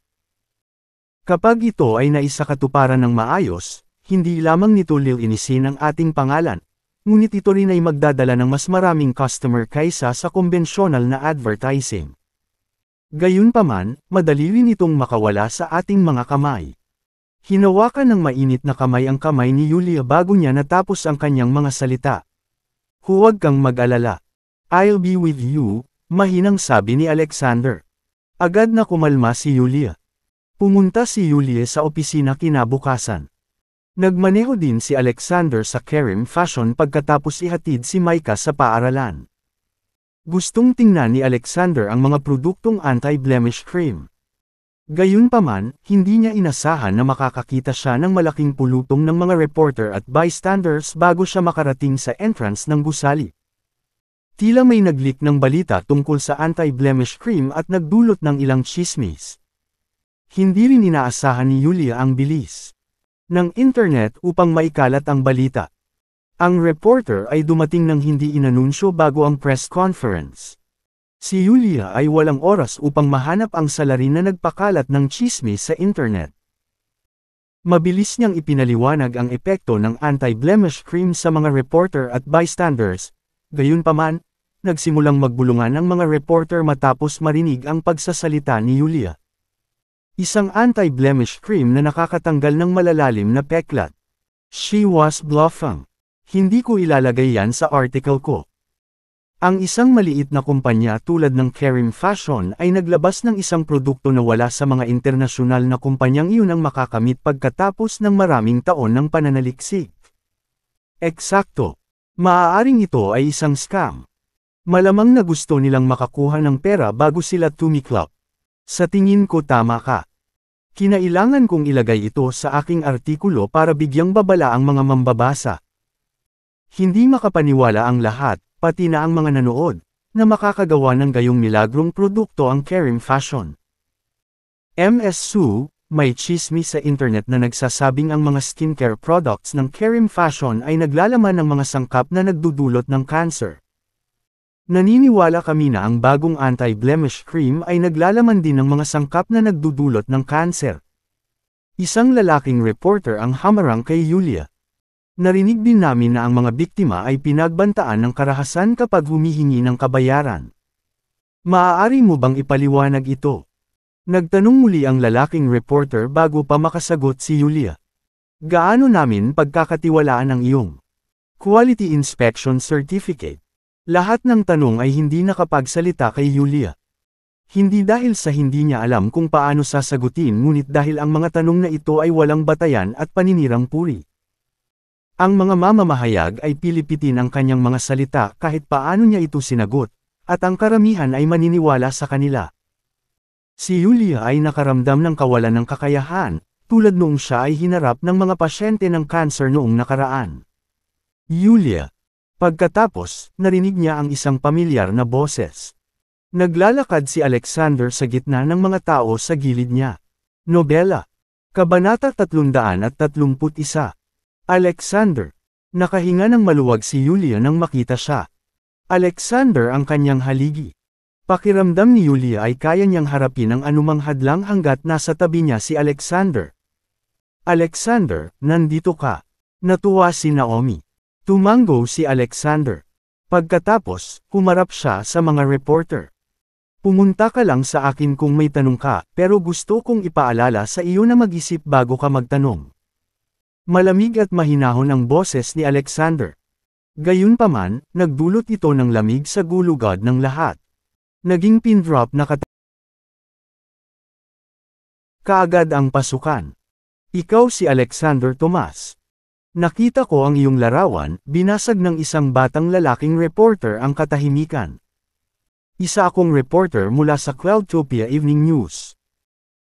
Kapag ito ay naisakatuparan ng maayos, hindi lamang nito lilinisin ang ating pangalan, ngunit ito rin ay magdadala ng mas maraming customer kaysa sa kombensyonal na advertising. Gayunpaman, madali rin itong makawala sa ating mga kamay. Hinawakan ng mainit na kamay ang kamay ni Yulia bago niya natapos ang kanyang mga salita. Huwag kang mag-alala. I'll be with you, mahinang sabi ni Alexander. Agad na kumalma si Yulia. Pumunta si Yulia sa opisina kinabukasan. Nagmaneho din si Alexander sa Kerim Fashion pagkatapos ihatid si Micah sa paaralan. Gustong tingnan ni Alexander ang mga produktong anti-blemish cream. Gayunpaman, hindi niya inasahan na makakakita siya ng malaking pulutong ng mga reporter at bystanders bago siya makarating sa entrance ng gusali. Tila may nag-leak ng balita tungkol sa anti-blemish cream at nagdulot ng ilang tsismis. Hindi rin inaasahan ni Yulia ang bilis ng internet upang maikalat ang balita. Ang reporter ay dumating nang hindi inanunsyo bago ang press conference. Si Yulia ay walang oras upang mahanap ang salarin na nagpakalat ng tsismis sa internet. Mabilis niyang ipinaliwanag ang epekto ng anti-blemish cream sa mga reporter at bystanders. Gayunpaman, nagsimulang magbulungan ang mga reporter matapos marinig ang pagsasalita ni Yulia. Isang anti-blemish cream na nakakatanggal ng malalalim na peklat. She was bluffing. Hindi ko ilalagay yan sa article ko. Ang isang maliit na kumpanya tulad ng Kerim Fashion ay naglabas ng isang produkto na wala sa mga internasyonal na kumpanyang iyon ang makakamit pagkatapos ng maraming taon ng pananaliksik. Eksakto. Maaaring ito ay isang scam. Malamang na gusto nilang makakuha ng pera bago sila tumiklop. Sa tingin ko tama ka. Kinailangan kong ilagay ito sa aking artikulo para bigyang babala ang mga mambabasa. Hindi makapaniwala ang lahat, pati na ang mga nanood, na makakagawa ng gayong milagrong produkto ang Kerim Fashion. Ms. Su, may tsismis sa internet na nagsasabing ang mga skincare products ng Kerim Fashion ay naglalaman ng mga sangkap na nagdudulot ng cancer. Naniniwala kami na ang bagong anti-blemish cream ay naglalaman din ng mga sangkap na nagdudulot ng kanser. Isang lalaking reporter ang hamarang kay Yulia. Narinig din namin na ang mga biktima ay pinagbantaan ng karahasan kapag humihingi ng kabayaran. Maaari mo bang ipaliwanag ito? Nagtanong muli ang lalaking reporter bago pa makasagot si Yulia. Gaano namin pagkakatiwalaan ang iyong Quality Inspection Certificate? Lahat ng tanong ay hindi nakapagsalita kay Yulia. Hindi dahil sa hindi niya alam kung paano sasagutin ngunit dahil ang mga tanong na ito ay walang batayan at paninirang puri. Ang mga mamamahayag ay pilipitin ang kanyang mga salita kahit paano niya ito sinagot, at ang karamihan ay maniniwala sa kanila. Si Yulia ay nakaramdam ng kawalan ng kakayahan, tulad noong siya ay hinarap ng mga pasyente ng cancer noong nakaraan. Yulia. Pagkatapos, narinig niya ang isang pamilyar na boses. Naglalakad si Alexander sa gitna ng mga tao sa gilid niya. Nobela. Kabanata 331. Alexander. Nakahinga ng maluwag si Yulia nang makita siya. Alexander ang kanyang haligi. Pakiramdam ni Yulia ay kaya niyang harapin ang anumang hadlang hanggat nasa tabi niya si Alexander. Alexander, nandito ka. Natuwa si Naomi. Tumango si Alexander. Pagkatapos, humarap siya sa mga reporter. Pumunta ka lang sa akin kung may tanong ka, pero gusto kong ipaalala sa iyo na mag-isip bago ka magtanong. Malamig at mahinahon ang boses ni Alexander. Gayunpaman, nagdulot ito ng lamig sa gulugod ng lahat. Naging pin-drop na kaagad ang pasukan. Ikaw si Alexander Tomas. Nakita ko ang iyong larawan, binasag ng isang batang lalaking reporter ang katahimikan. Isa akong reporter mula sa Cloudtopia Evening News.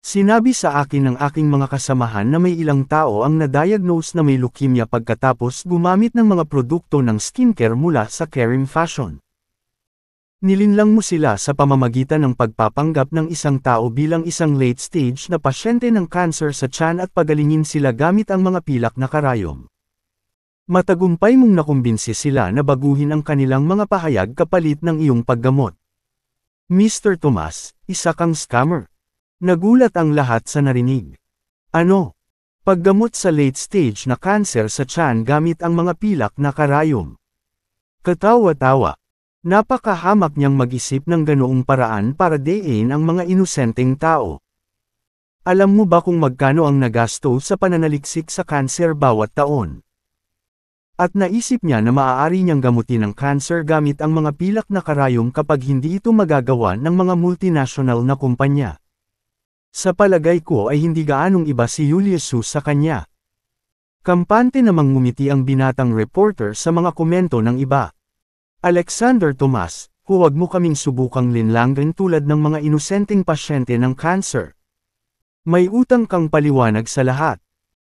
Sinabi sa akin ng aking mga kasamahan na may ilang tao ang na-diagnose na may leukemia pagkatapos gumamit ng mga produkto ng skincare mula sa Kerim Fashion. Nilinlang mo sila sa pamamagitan ng pagpapanggap ng isang tao bilang isang late-stage na pasyente ng cancer sa tiyan at pagalingin sila gamit ang mga pilak na karayom. Matagumpay mong nakumbinsi sila na baguhin ang kanilang mga pahayag kapalit ng iyong paggamot. Mr. Tomas, isa kang scammer. Nagulat ang lahat sa narinig. Ano? Paggamot sa late stage na cancer sa tiyan gamit ang mga pilak na karayom. Katawa-tawa. Napakahamak niyang mag-isip ng ganoong paraan para dein ang mga inosenteng tao. Alam mo ba kung magkano ang nagasto sa pananaliksik sa cancer bawat taon? At naisip niya na maaari niyang gamutin ang cancer gamit ang mga pilak na karayom kapag hindi ito magagawa ng mga multinational na kumpanya. Sa palagay ko ay hindi gaanong iba si Julius Su sa kanya. Kampante namang ngumiti ang binatang reporter sa mga komento ng iba. Alexander Tomas, huwag mo kaming subukang linlangan tulad ng mga inosenteng pasyente ng cancer. May utang kang paliwanag sa lahat.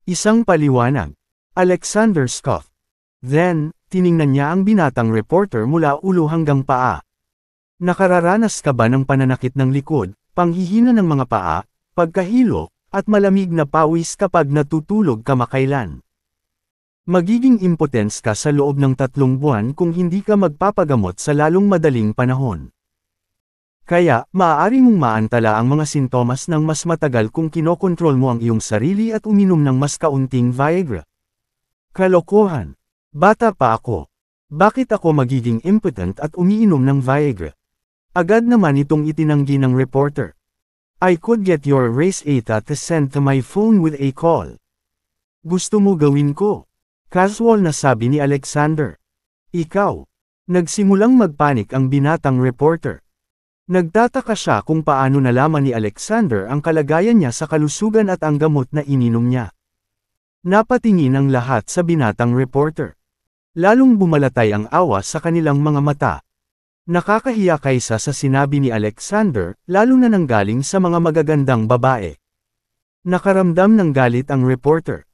Isang paliwanag. Alexander scoffed. Then, tiningnan niya ang binatang reporter mula ulo hanggang paa. Nakararanas ka ba ng pananakit ng likod, panghihina ng mga paa, pagkahilo, at malamig na pawis kapag natutulog ka makailan? Magiging impotens ka sa loob ng 3 buwan kung hindi ka magpapagamot sa lalong madaling panahon. Kaya, maaari mong maantala ang mga sintomas ng mas matagal kung kinokontrol mo ang iyong sarili at uminom ng mas kaunting Viagra. Kalokohan. Bata pa ako. Bakit ako magiging impotent at umiinom ng Viagra? Agad naman itong itinanggi ng reporter. I could get your race data to send to my phone with a call. Gusto mo gawin ko? Casual na sabi ni Alexander. Ikaw. Nagsimulang magpanik ang binatang reporter. Nagtataka siya kung paano nalaman ni Alexander ang kalagayan niya sa kalusugan at ang gamot na ininom niya. Napatingin ang lahat sa binatang reporter. Lalong bumalatay ang awa sa kanilang mga mata. Nakakahiya kaysa sa sinabi ni Alexander, lalo na nanggaling sa mga magagandang babae. Nakaramdam ng galit ang reporter.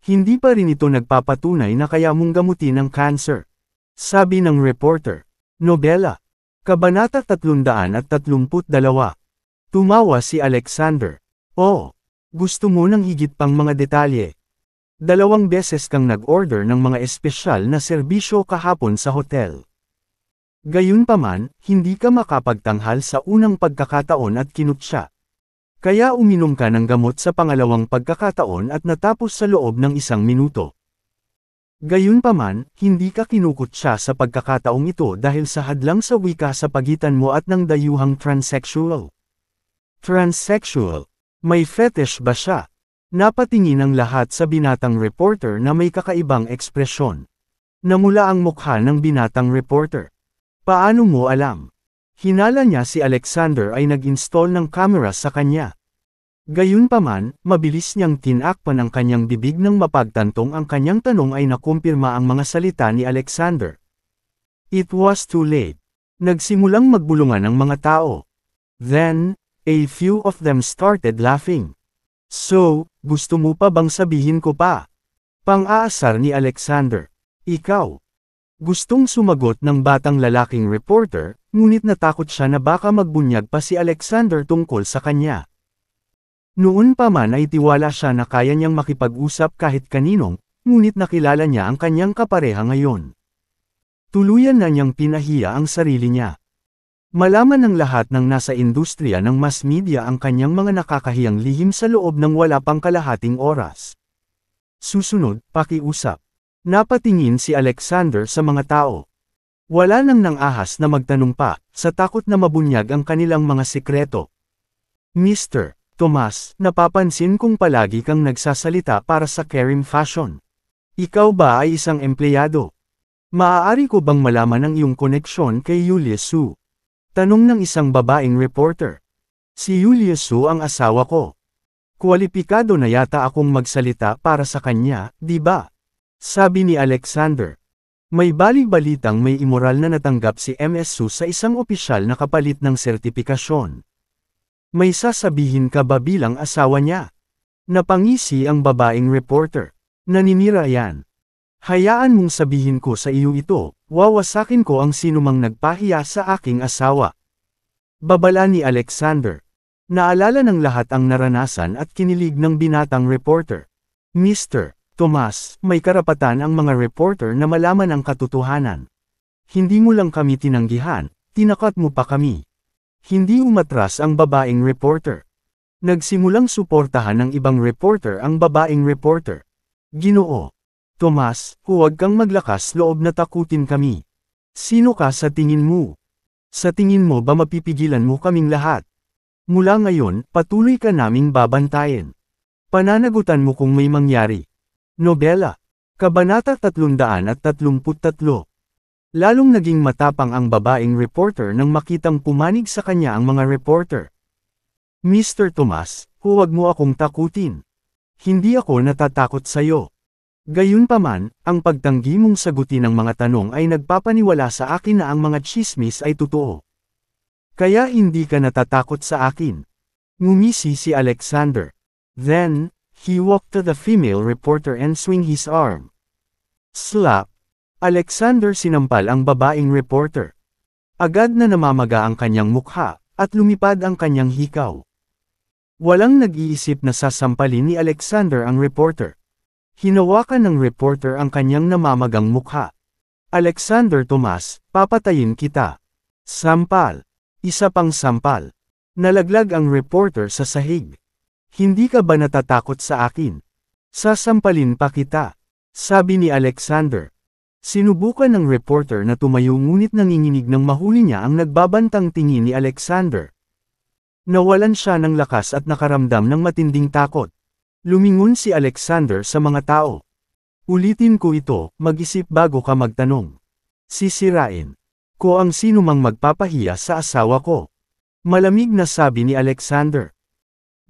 Hindi pa rin ito nagpapatunay na kaya mong gamutin ang cancer. Sabi ng reporter. Nobela. Kabanata 332. Tumawa si Alexander. Oh, gusto mo ng higit pang mga detalye. 2 beses kang nag-order ng mga espesyal na serbisyo kahapon sa hotel. Gayunpaman, hindi ka makapagtanghal sa unang pagkakataon at kinutya. Kaya uminom ka ng gamot sa pangalawang pagkakataon at natapos sa loob ng 1 minuto. Gayunpaman, hindi ka kinukutya sa pagkakataong ito dahil sa hadlang sa wika sa pagitan mo at ng dayuhang transsexual. Transsexual? May fetish ba siya? Napatingin ang lahat sa binatang reporter na may kakaibang ekspresyon. Namula ang mukha ng binatang reporter. Paano mo alam? Hinala niya si Alexander ay nag-install ng camera sa kanya. Gayunpaman, mabilis niyang tinakpan ang kanyang bibig nang mapagtantong ang kanyang tanong ay nakumpirma ang mga salita ni Alexander. It was too late. Nagsimulang magbulungan ang mga tao. Then, a few of them started laughing. So, gusto mo pa bang sabihin ko pa? Pang-aasar ni Alexander. Ikaw. Gustong sumagot ng batang lalaking reporter, ngunit natakot siya na baka magbunyag pa si Alexander tungkol sa kanya. Noon pa man ay tiwala siya na kaya niyang makipag-usap kahit kaninong, ngunit nakilala niya ang kanyang kapareha ngayon. Tuluyan na niyang pinahiya ang sarili niya. Malaman ng lahat ng nasa industriya ng mass media ang kanyang mga nakakahiyang lihim sa loob ng wala pang kalahating oras. Susunod, pakiusap. Napatingin si Alexander sa mga tao. Wala nang nang-ahas na magtanong pa, sa takot na mabunyag ang kanilang mga sikreto. Mr. Tomas, napapansin kong palagi kang nagsasalita para sa Kerim Fashion. Ikaw ba ay isang empleyado? Maaari ko bang malaman ang iyong koneksyon kay Julius Su? Tanong ng isang babaeng reporter. Si Julius Su ang asawa ko. Kwalipikado na yata akong magsalita para sa kanya, di ba? Sabi ni Alexander. May bali-balitang may immoral na natanggap si Ms. Su sa isang opisyal na kapalit ng sertipikasyon. May sasabihin ka ba bilang asawa niya? Napangisi ang babaeng reporter. Naninira yan. Hayaan mong sabihin ko sa iyo ito, wawasakin ko ang sinumang nagpahiya sa aking asawa. Babala ni Alexander. Naalala ng lahat ang naranasan at kinilig ng binatang reporter. Mr. Tomas, may karapatan ang mga reporter na malaman ang katotohanan. Hindi mo lang kami tinanggihan, tinakat mo pa kami. Hindi umatras ang babaeng reporter. Nagsimulang suportahan ng ibang reporter ang babaeng reporter. Ginoo Tomas, huwag kang maglakas loob na takutin kami. Sino ka sa tingin mo? Sa tingin mo ba mapipigilan mo kaming lahat? Mula ngayon, patuloy ka naming babantayan. Pananagutan mo kung may mangyari. Nobela. Kabanata 333. Lalong naging matapang ang babaeng reporter nang makitang pumanig sa kanya ang mga reporter. Mr. Tomas, huwag mo akong takutin. Hindi ako natatakot sa'yo. Gayunpaman, ang pagtanggi mong sagutin ang mga tanong ay nagpapaniwala sa akin na ang mga tsismis ay totoo. Kaya hindi ka natatakot sa akin. Ngumisi si Alexander. Then, he walked to the female reporter and swing his arm. Slap! Alexander sinampal ang babaeng reporter. Agad na namamaga ang kanyang mukha, at lumipad ang kanyang hikaw. Walang nag-iisip na sasampalin ni Alexander ang reporter. Hinawakan ng reporter ang kanyang namamagang mukha. Alexander Tomas, papatayin kita. Sampal. Isa pang sampal. Nalaglag ang reporter sa sahig. Hindi ka ba natatakot sa akin? Sasampalin pa kita. Sabi ni Alexander. Sinubukan ng reporter na tumayo ngunit nanginginig ng mahuli niya ang nagbabantang tingin ni Alexander. Nawalan siya ng lakas at nakaramdam ng matinding takot. Lumingon si Alexander sa mga tao. Ulitin ko ito, mag-isip bago ka magtanong. Sisirain ko ang sino mang magpapahiya sa asawa ko. Malamig na sabi ni Alexander.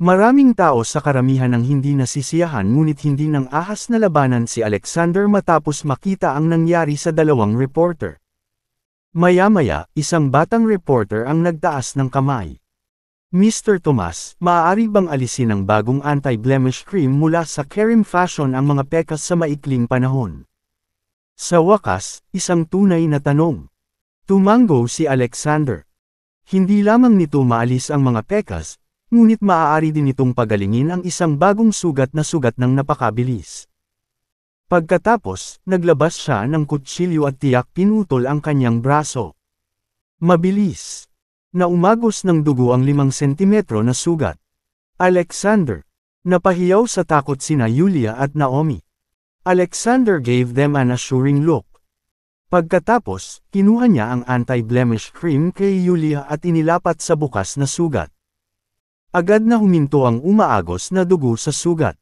Maraming tao sa karamihan ang hindi nasisiyahan ngunit hindi nang ahas na labanan si Alexander matapos makita ang nangyari sa dalawang reporter. Maya-maya, isang batang reporter ang nagtaas ng kamay. Mr. Tomas, maaari bang alisin ang bagong anti-blemish cream mula sa Kerim Fashion ang mga pekas sa maikling panahon? Sa wakas, isang tunay na tanong. Tumango si Alexander. Hindi lamang nito maalis ang mga pekas, ngunit maaari din itong pagalingin ang isang bagong sugat ng napakabilis. Pagkatapos, naglabas siya ng kutsilyo at tiyak pinutol ang kanyang braso. Mabilis. Na umagos ng dugo ang 5 sentimetro na sugat. Alexander. Napahiyaw sa takot sina Yulia at Naomi. Alexander gave them an assuring look. Pagkatapos, kinuha niya ang anti-blemish cream kay Yulia at inilapat sa bukas na sugat. Agad na huminto ang umaagos na dugo sa sugat.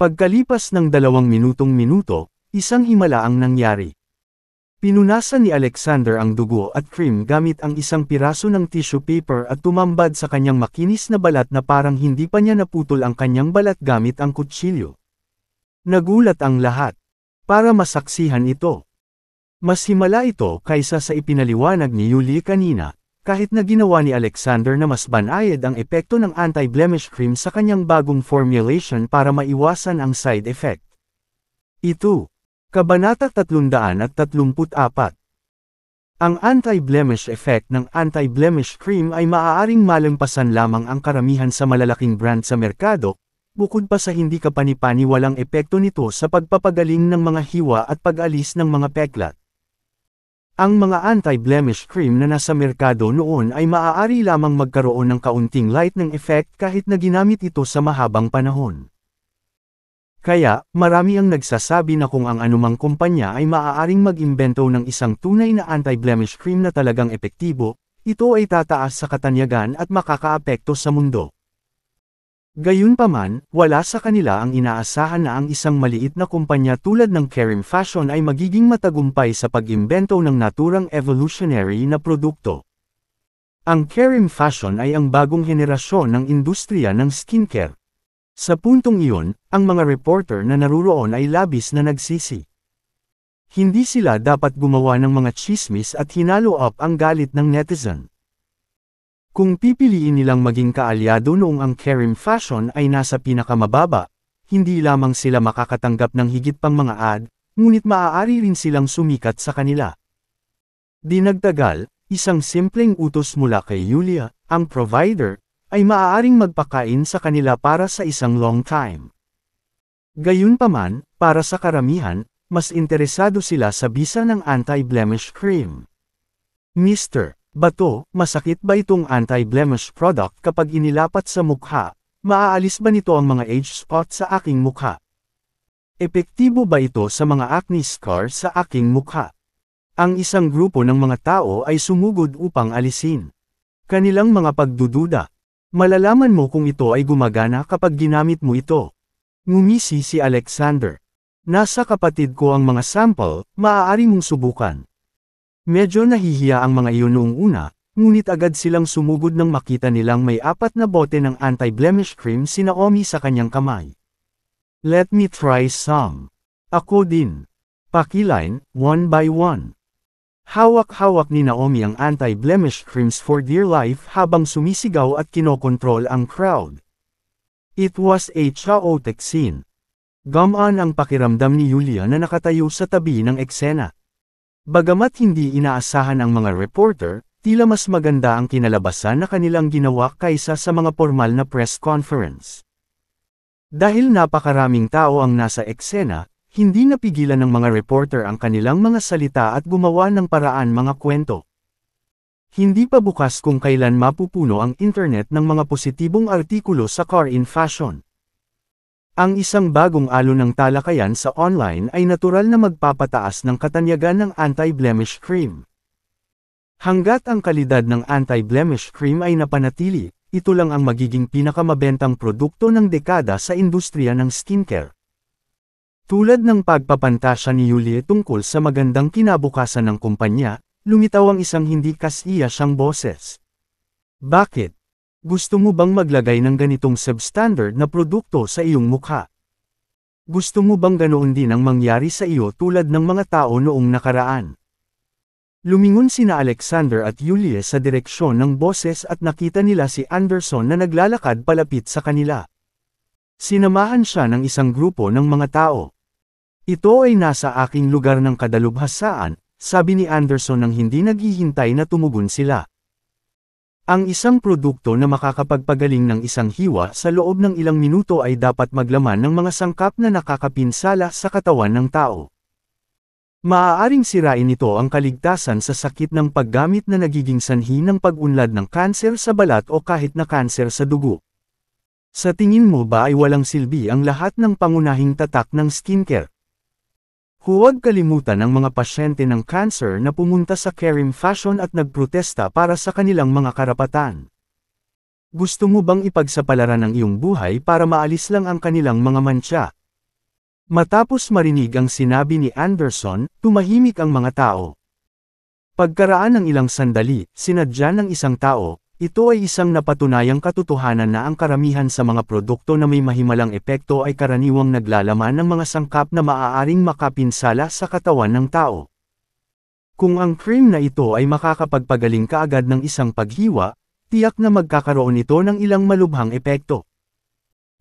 Pagkalipas ng 2 minuto, isang himala ang nangyari. Pinunasan ni Alexander ang dugo at cream gamit ang isang piraso ng tissue paper at tumambad sa kanyang makinis na balat na parang hindi pa niya naputol ang kanyang balat gamit ang kutsilyo. Nagulat ang lahat. Para masaksihan ito. Mas himala ito kaysa sa ipinaliwanag ni Yulia kanina, kahit na ginawa ni Alexander na mas banayad ang epekto ng anti-blemish cream sa kanyang bagong formulation para maiwasan ang side effect. Ito. Kabanata 334. Ang anti-blemish effect ng anti-blemish cream ay maaaring malampasan lamang ang karamihan sa malalaking brand sa merkado, bukod pa sa hindi kapani-paniwalang epekto nito sa pagpapagaling ng mga hiwa at pag-alis ng mga peklat. Ang mga anti-blemish cream na nasa merkado noon ay maaari lamang magkaroon ng kaunting lightning effect kahit na ginamit ito sa mahabang panahon. Kaya, marami ang nagsasabi na kung ang anumang kumpanya ay maaaring mag-imbento ng isang tunay na anti-blemish cream na talagang epektibo, ito ay tataas sa katanyagan at makakaapekto sa mundo. Gayunpaman, wala sa kanila ang inaasahan na ang isang maliit na kumpanya tulad ng Kerim Fashion ay magiging matagumpay sa pag-imbento ng naturang evolutionary na produkto. Ang Kerim Fashion ay ang bagong henerasyon ng industriya ng skincare. Sa puntong iyon, ang mga reporter na naruroon ay labis na nagsisi. Hindi sila dapat gumawa ng mga chismis at hinalo up ang galit ng netizen. Kung pipiliin nilang maging kaalyado noong ang Kerim Fashion ay nasa pinakamababa, hindi lamang sila makakatanggap ng higit pang mga ad, ngunit maaari rin silang sumikat sa kanila. Dinagdagal, isang simpleng utos mula kay Yulia, ang provider, ay maaaring magpakain sa kanila para sa isang long time. Gayunpaman, para sa karamihan, mas interesado sila sa bisa ng anti-blemish cream. Mr. Bato, masakit ba itong anti-blemish product kapag inilapat sa mukha? Maaalis ba nito ang mga age spot sa aking mukha? Epektibo ba ito sa mga acne scar sa aking mukha? Ang isang grupo ng mga tao ay sumugod upang alisin kanilang mga pagdududa. Malalaman mo kung ito ay gumagana kapag ginamit mo ito. Ngumisi si Alexander. Nasa kapatid ko ang mga sample, maaari mong subukan. Medyo nahihiya ang mga iyon noong una, ngunit agad silang sumugod nang makita nilang may 4 na bote ng anti-blemish cream si Naomi sa kanyang kamay. Let me try some. Ako din. Pakiline, one by one. Hawak-hawak ni Naomi ang anti-blemish creams for dear life habang sumisigaw at kinokontrol ang crowd. It was a chaotic scene. Gamaan ang pakiramdam ni Yulia na nakatayo sa tabi ng eksena. Bagamat hindi inaasahan ang mga reporter, tila mas maganda ang kinalabasan na kanilang ginawa kaysa sa mga formal na press conference. Dahil napakaraming tao ang nasa eksena, hindi napigilan ng mga reporter ang kanilang mga salita at gumawa ng paraan mga kwento. Hindi pa bukas kung kailan mapupuno ang internet ng mga positibong artikulo sa car in fashion. Ang isang bagong alon ng talakayan sa online ay natural na magpapataas ng katanyagan ng anti-blemish cream. Hanggat ang kalidad ng anti-blemish cream ay napanatili, ito lang ang magiging pinakamabentang produkto ng dekada sa industriya ng skincare. Tulad ng pagpapantasya ni Yulia tungkol sa magandang kinabukasan ng kumpanya, lumitaw ang isang hindi kasiyang boses. Bakit? Gusto mo bang maglagay ng ganitong substandard na produkto sa iyong mukha? Gusto mo bang ganoon din ang mangyari sa iyo tulad ng mga tao noong nakaraan? Lumingon sina Alexander at Yulia sa direksyon ng boses at nakita nila si Anderson na naglalakad palapit sa kanila. Sinamahan siya ng isang grupo ng mga tao. Ito ay nasa aking lugar ng kadalubhasaan, sabi ni Anderson nang hindi naghihintay na tumugon sila. Ang isang produkto na makakapagpagaling ng isang hiwa sa loob ng ilang minuto ay dapat maglaman ng mga sangkap na nakakapinsala sa katawan ng tao. Maaaring sirain ito ang kaligtasan sa sakit ng paggamit na nagiging sanhi ng pag-unlad ng kanser sa balat o kahit na kanser sa dugo. Sa tingin mo ba ay walang silbi ang lahat ng pangunahing tatak ng skincare? Huwag kalimutan ang mga pasyente ng cancer na pumunta sa Kerim Fashion at nagprotesta para sa kanilang mga karapatan. Gusto mo bang ipagsapalaran ang iyong buhay para maalis lang ang kanilang mga mantsa? Matapos marinig ang sinabi ni Anderson, tumahimik ang mga tao. Pagkaraan ng ilang sandali, sinadya ng isang tao, ito ay isang napatunayang katotohanan na ang karamihan sa mga produkto na may mahimalang epekto ay karaniwang naglalaman ng mga sangkap na maaaring makapinsala sa katawan ng tao. Kung ang cream na ito ay makakapagpagaling kaagad ng isang paghiwa, tiyak na magkakaroon ito ng ilang malubhang epekto.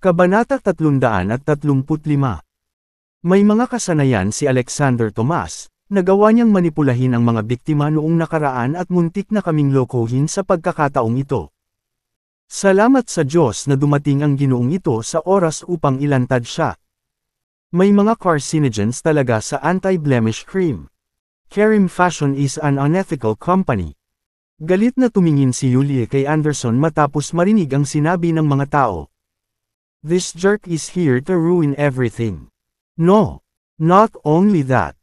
Kabanata 335. May mga kasanayan si Alexander Tomas, nagawa niyang manipulahin ang mga biktima noong nakaraan at muntik na kaming lokohin sa pagkakataong ito. Salamat sa Diyos na dumating ang Ginoong ito sa oras upang ilantad siya. May mga carcinogens talaga sa anti-blemish cream. Kerim Fashion is an unethical company. Galit na tumingin si Yulia kay Anderson matapos marinig ang sinabi ng mga tao. This jerk is here to ruin everything. No. Not only that.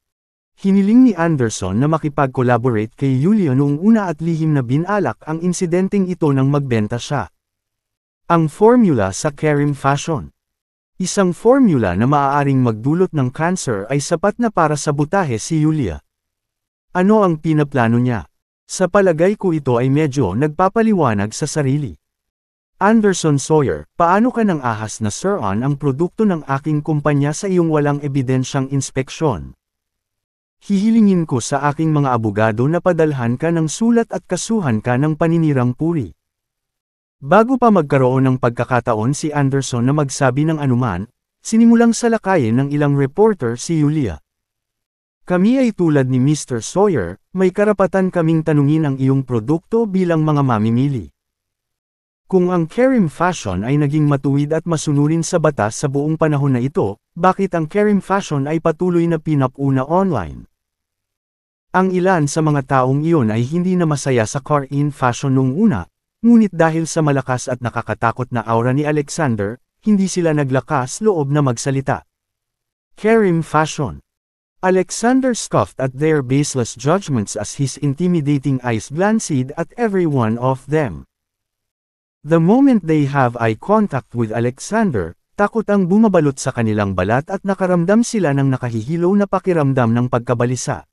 Hiniling ni Anderson na makipag-collaborate kay Yulia noong una at lihim na binalak ang insidenteng ito nang magbenta siya. Ang formula sa Kerim Fashion. Isang formula na maaaring magdulot ng cancer ay sapat na para sabutahe si Yulia. Ano ang pinaplano niya? Sa palagay ko ito ay medyo nagpapaliwanag sa sarili. Anderson Sawyer, paano ka nang ahas na sir-on ang produkto ng aking kumpanya sa iyong walang ebidensyang inspeksyon? Hihilingin ko sa aking mga abogado na padalhan ka ng sulat at kasuhan ka ng paninirang puri. Bago pa magkaroon ng pagkakataon si Anderson na magsabi ng anuman, sinimulang salakayin ng ilang reporter si Yulia. Kami ay tulad ni Mr. Sawyer, may karapatan kaming tanungin ang iyong produkto bilang mga mamimili. Kung ang Kerim Fashion ay naging matuwid at masunurin sa batas sa buong panahon na ito, bakit ang Kerim Fashion ay patuloy na pinapuna online? Ang ilan sa mga taong iyon ay hindi na masaya sa Kerim Fashion noong una, ngunit dahil sa malakas at nakakatakot na aura ni Alexander, hindi sila naglakas loob na magsalita. Kerim Fashion. Alexander scoffed at their baseless judgments as his intimidating eyes glanced at every one of them. The moment they have eye contact with Alexander, takot ang bumabalot sa kanilang balat at nakaramdam sila ng nakahihilaw na pakiramdam ng pagkabalisa.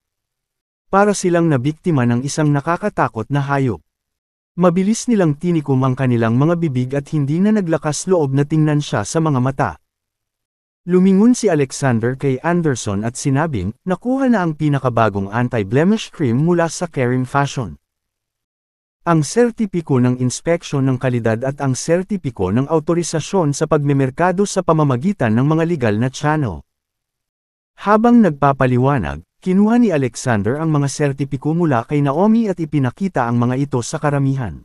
Para silang nabiktima ng isang nakakatakot na hayop. Mabilis nilang tinikom ang kanilang mga bibig at hindi na naglakas loob na tingnan siya sa mga mata. Lumingon si Alexander kay Anderson at sinabing, nakuha na ang pinakabagong anti-blemish cream mula sa Kerim Fashion. Ang sertipiko ng inspeksyon ng kalidad at ang sertipiko ng autorisasyon sa pagmemerkado sa pamamagitan ng mga legal na channel. Habang nagpapaliwanag, kinuha ni Alexander ang mga sertipiko mula kay Naomi at ipinakita ang mga ito sa karamihan.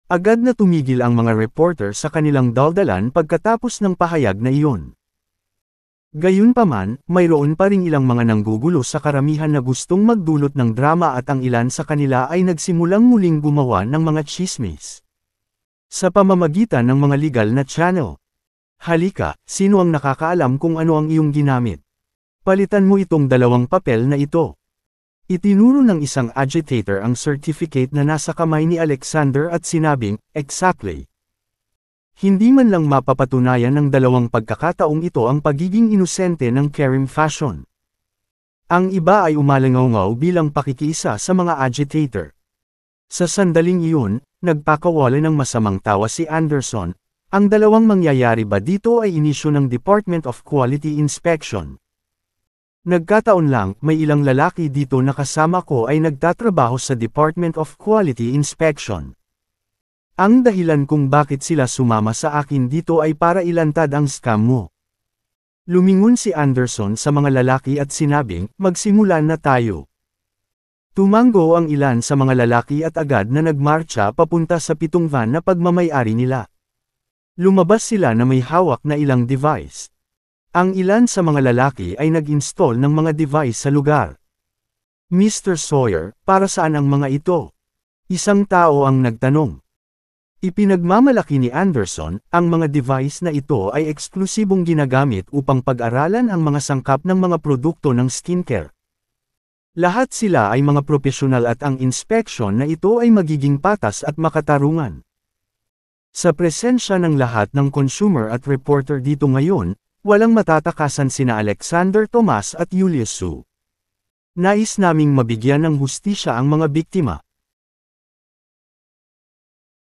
Agad na tumigil ang mga reporter sa kanilang daldalan pagkatapos ng pahayag na iyon. Gayunpaman, mayroon pa ring ilang mga nanggugulo sa karamihan na gustong magdulot ng drama at ang ilan sa kanila ay nagsimulang muling gumawa ng mga tsismis. Sa pamamagitan ng mga legal na channel. Halika, sino ang nakakaalam kung ano ang iyong ginamit? Palitan mo itong dalawang papel na ito. Itinuro ng isang agitator ang certificate na nasa kamay ni Alexander at sinabing, exactly. Hindi man lang mapapatunayan ng dalawang pagkakataong ito ang pagiging inosente ng Kerim Fashion. Ang iba ay umalangaw-ngaw bilang pakikiisa sa mga agitator. Sa sandaling iyon, nagpakawala ng masamang tawa si Anderson. Ang dalawang mangyayari ba dito ay inisyu ng Department of Quality Inspection. Nagkataon lang, may ilang lalaki dito na kasama ko ay nagtatrabaho sa Department of Quality Inspection. Ang dahilan kung bakit sila sumama sa akin dito ay para ilantad ang scam mo. Lumingon si Anderson sa mga lalaki at sinabing, magsimulan na tayo. Tumango ang ilan sa mga lalaki at agad na nagmarcha papunta sa pitong van na pagmamay-ari nila. Lumabas sila na may hawak na ilang device. Ang ilan sa mga lalaki ay nag-install ng mga device sa lugar. Mr. Sawyer, para saan ang mga ito? Isang tao ang nagtanong. Ipinagmamalaki ni Anderson, ang mga device na ito ay eksklusibong ginagamit upang pag-aralan ang mga sangkap ng mga produkto ng skincare. Lahat sila ay mga profesional at ang inspeksyon na ito ay magiging patas at makatarungan. Sa presensya ng lahat ng consumer at reporter dito ngayon, walang matatakasan sina Alexander Tomas at Julius Su. Nais naming mabigyan ng hustisya ang mga biktima.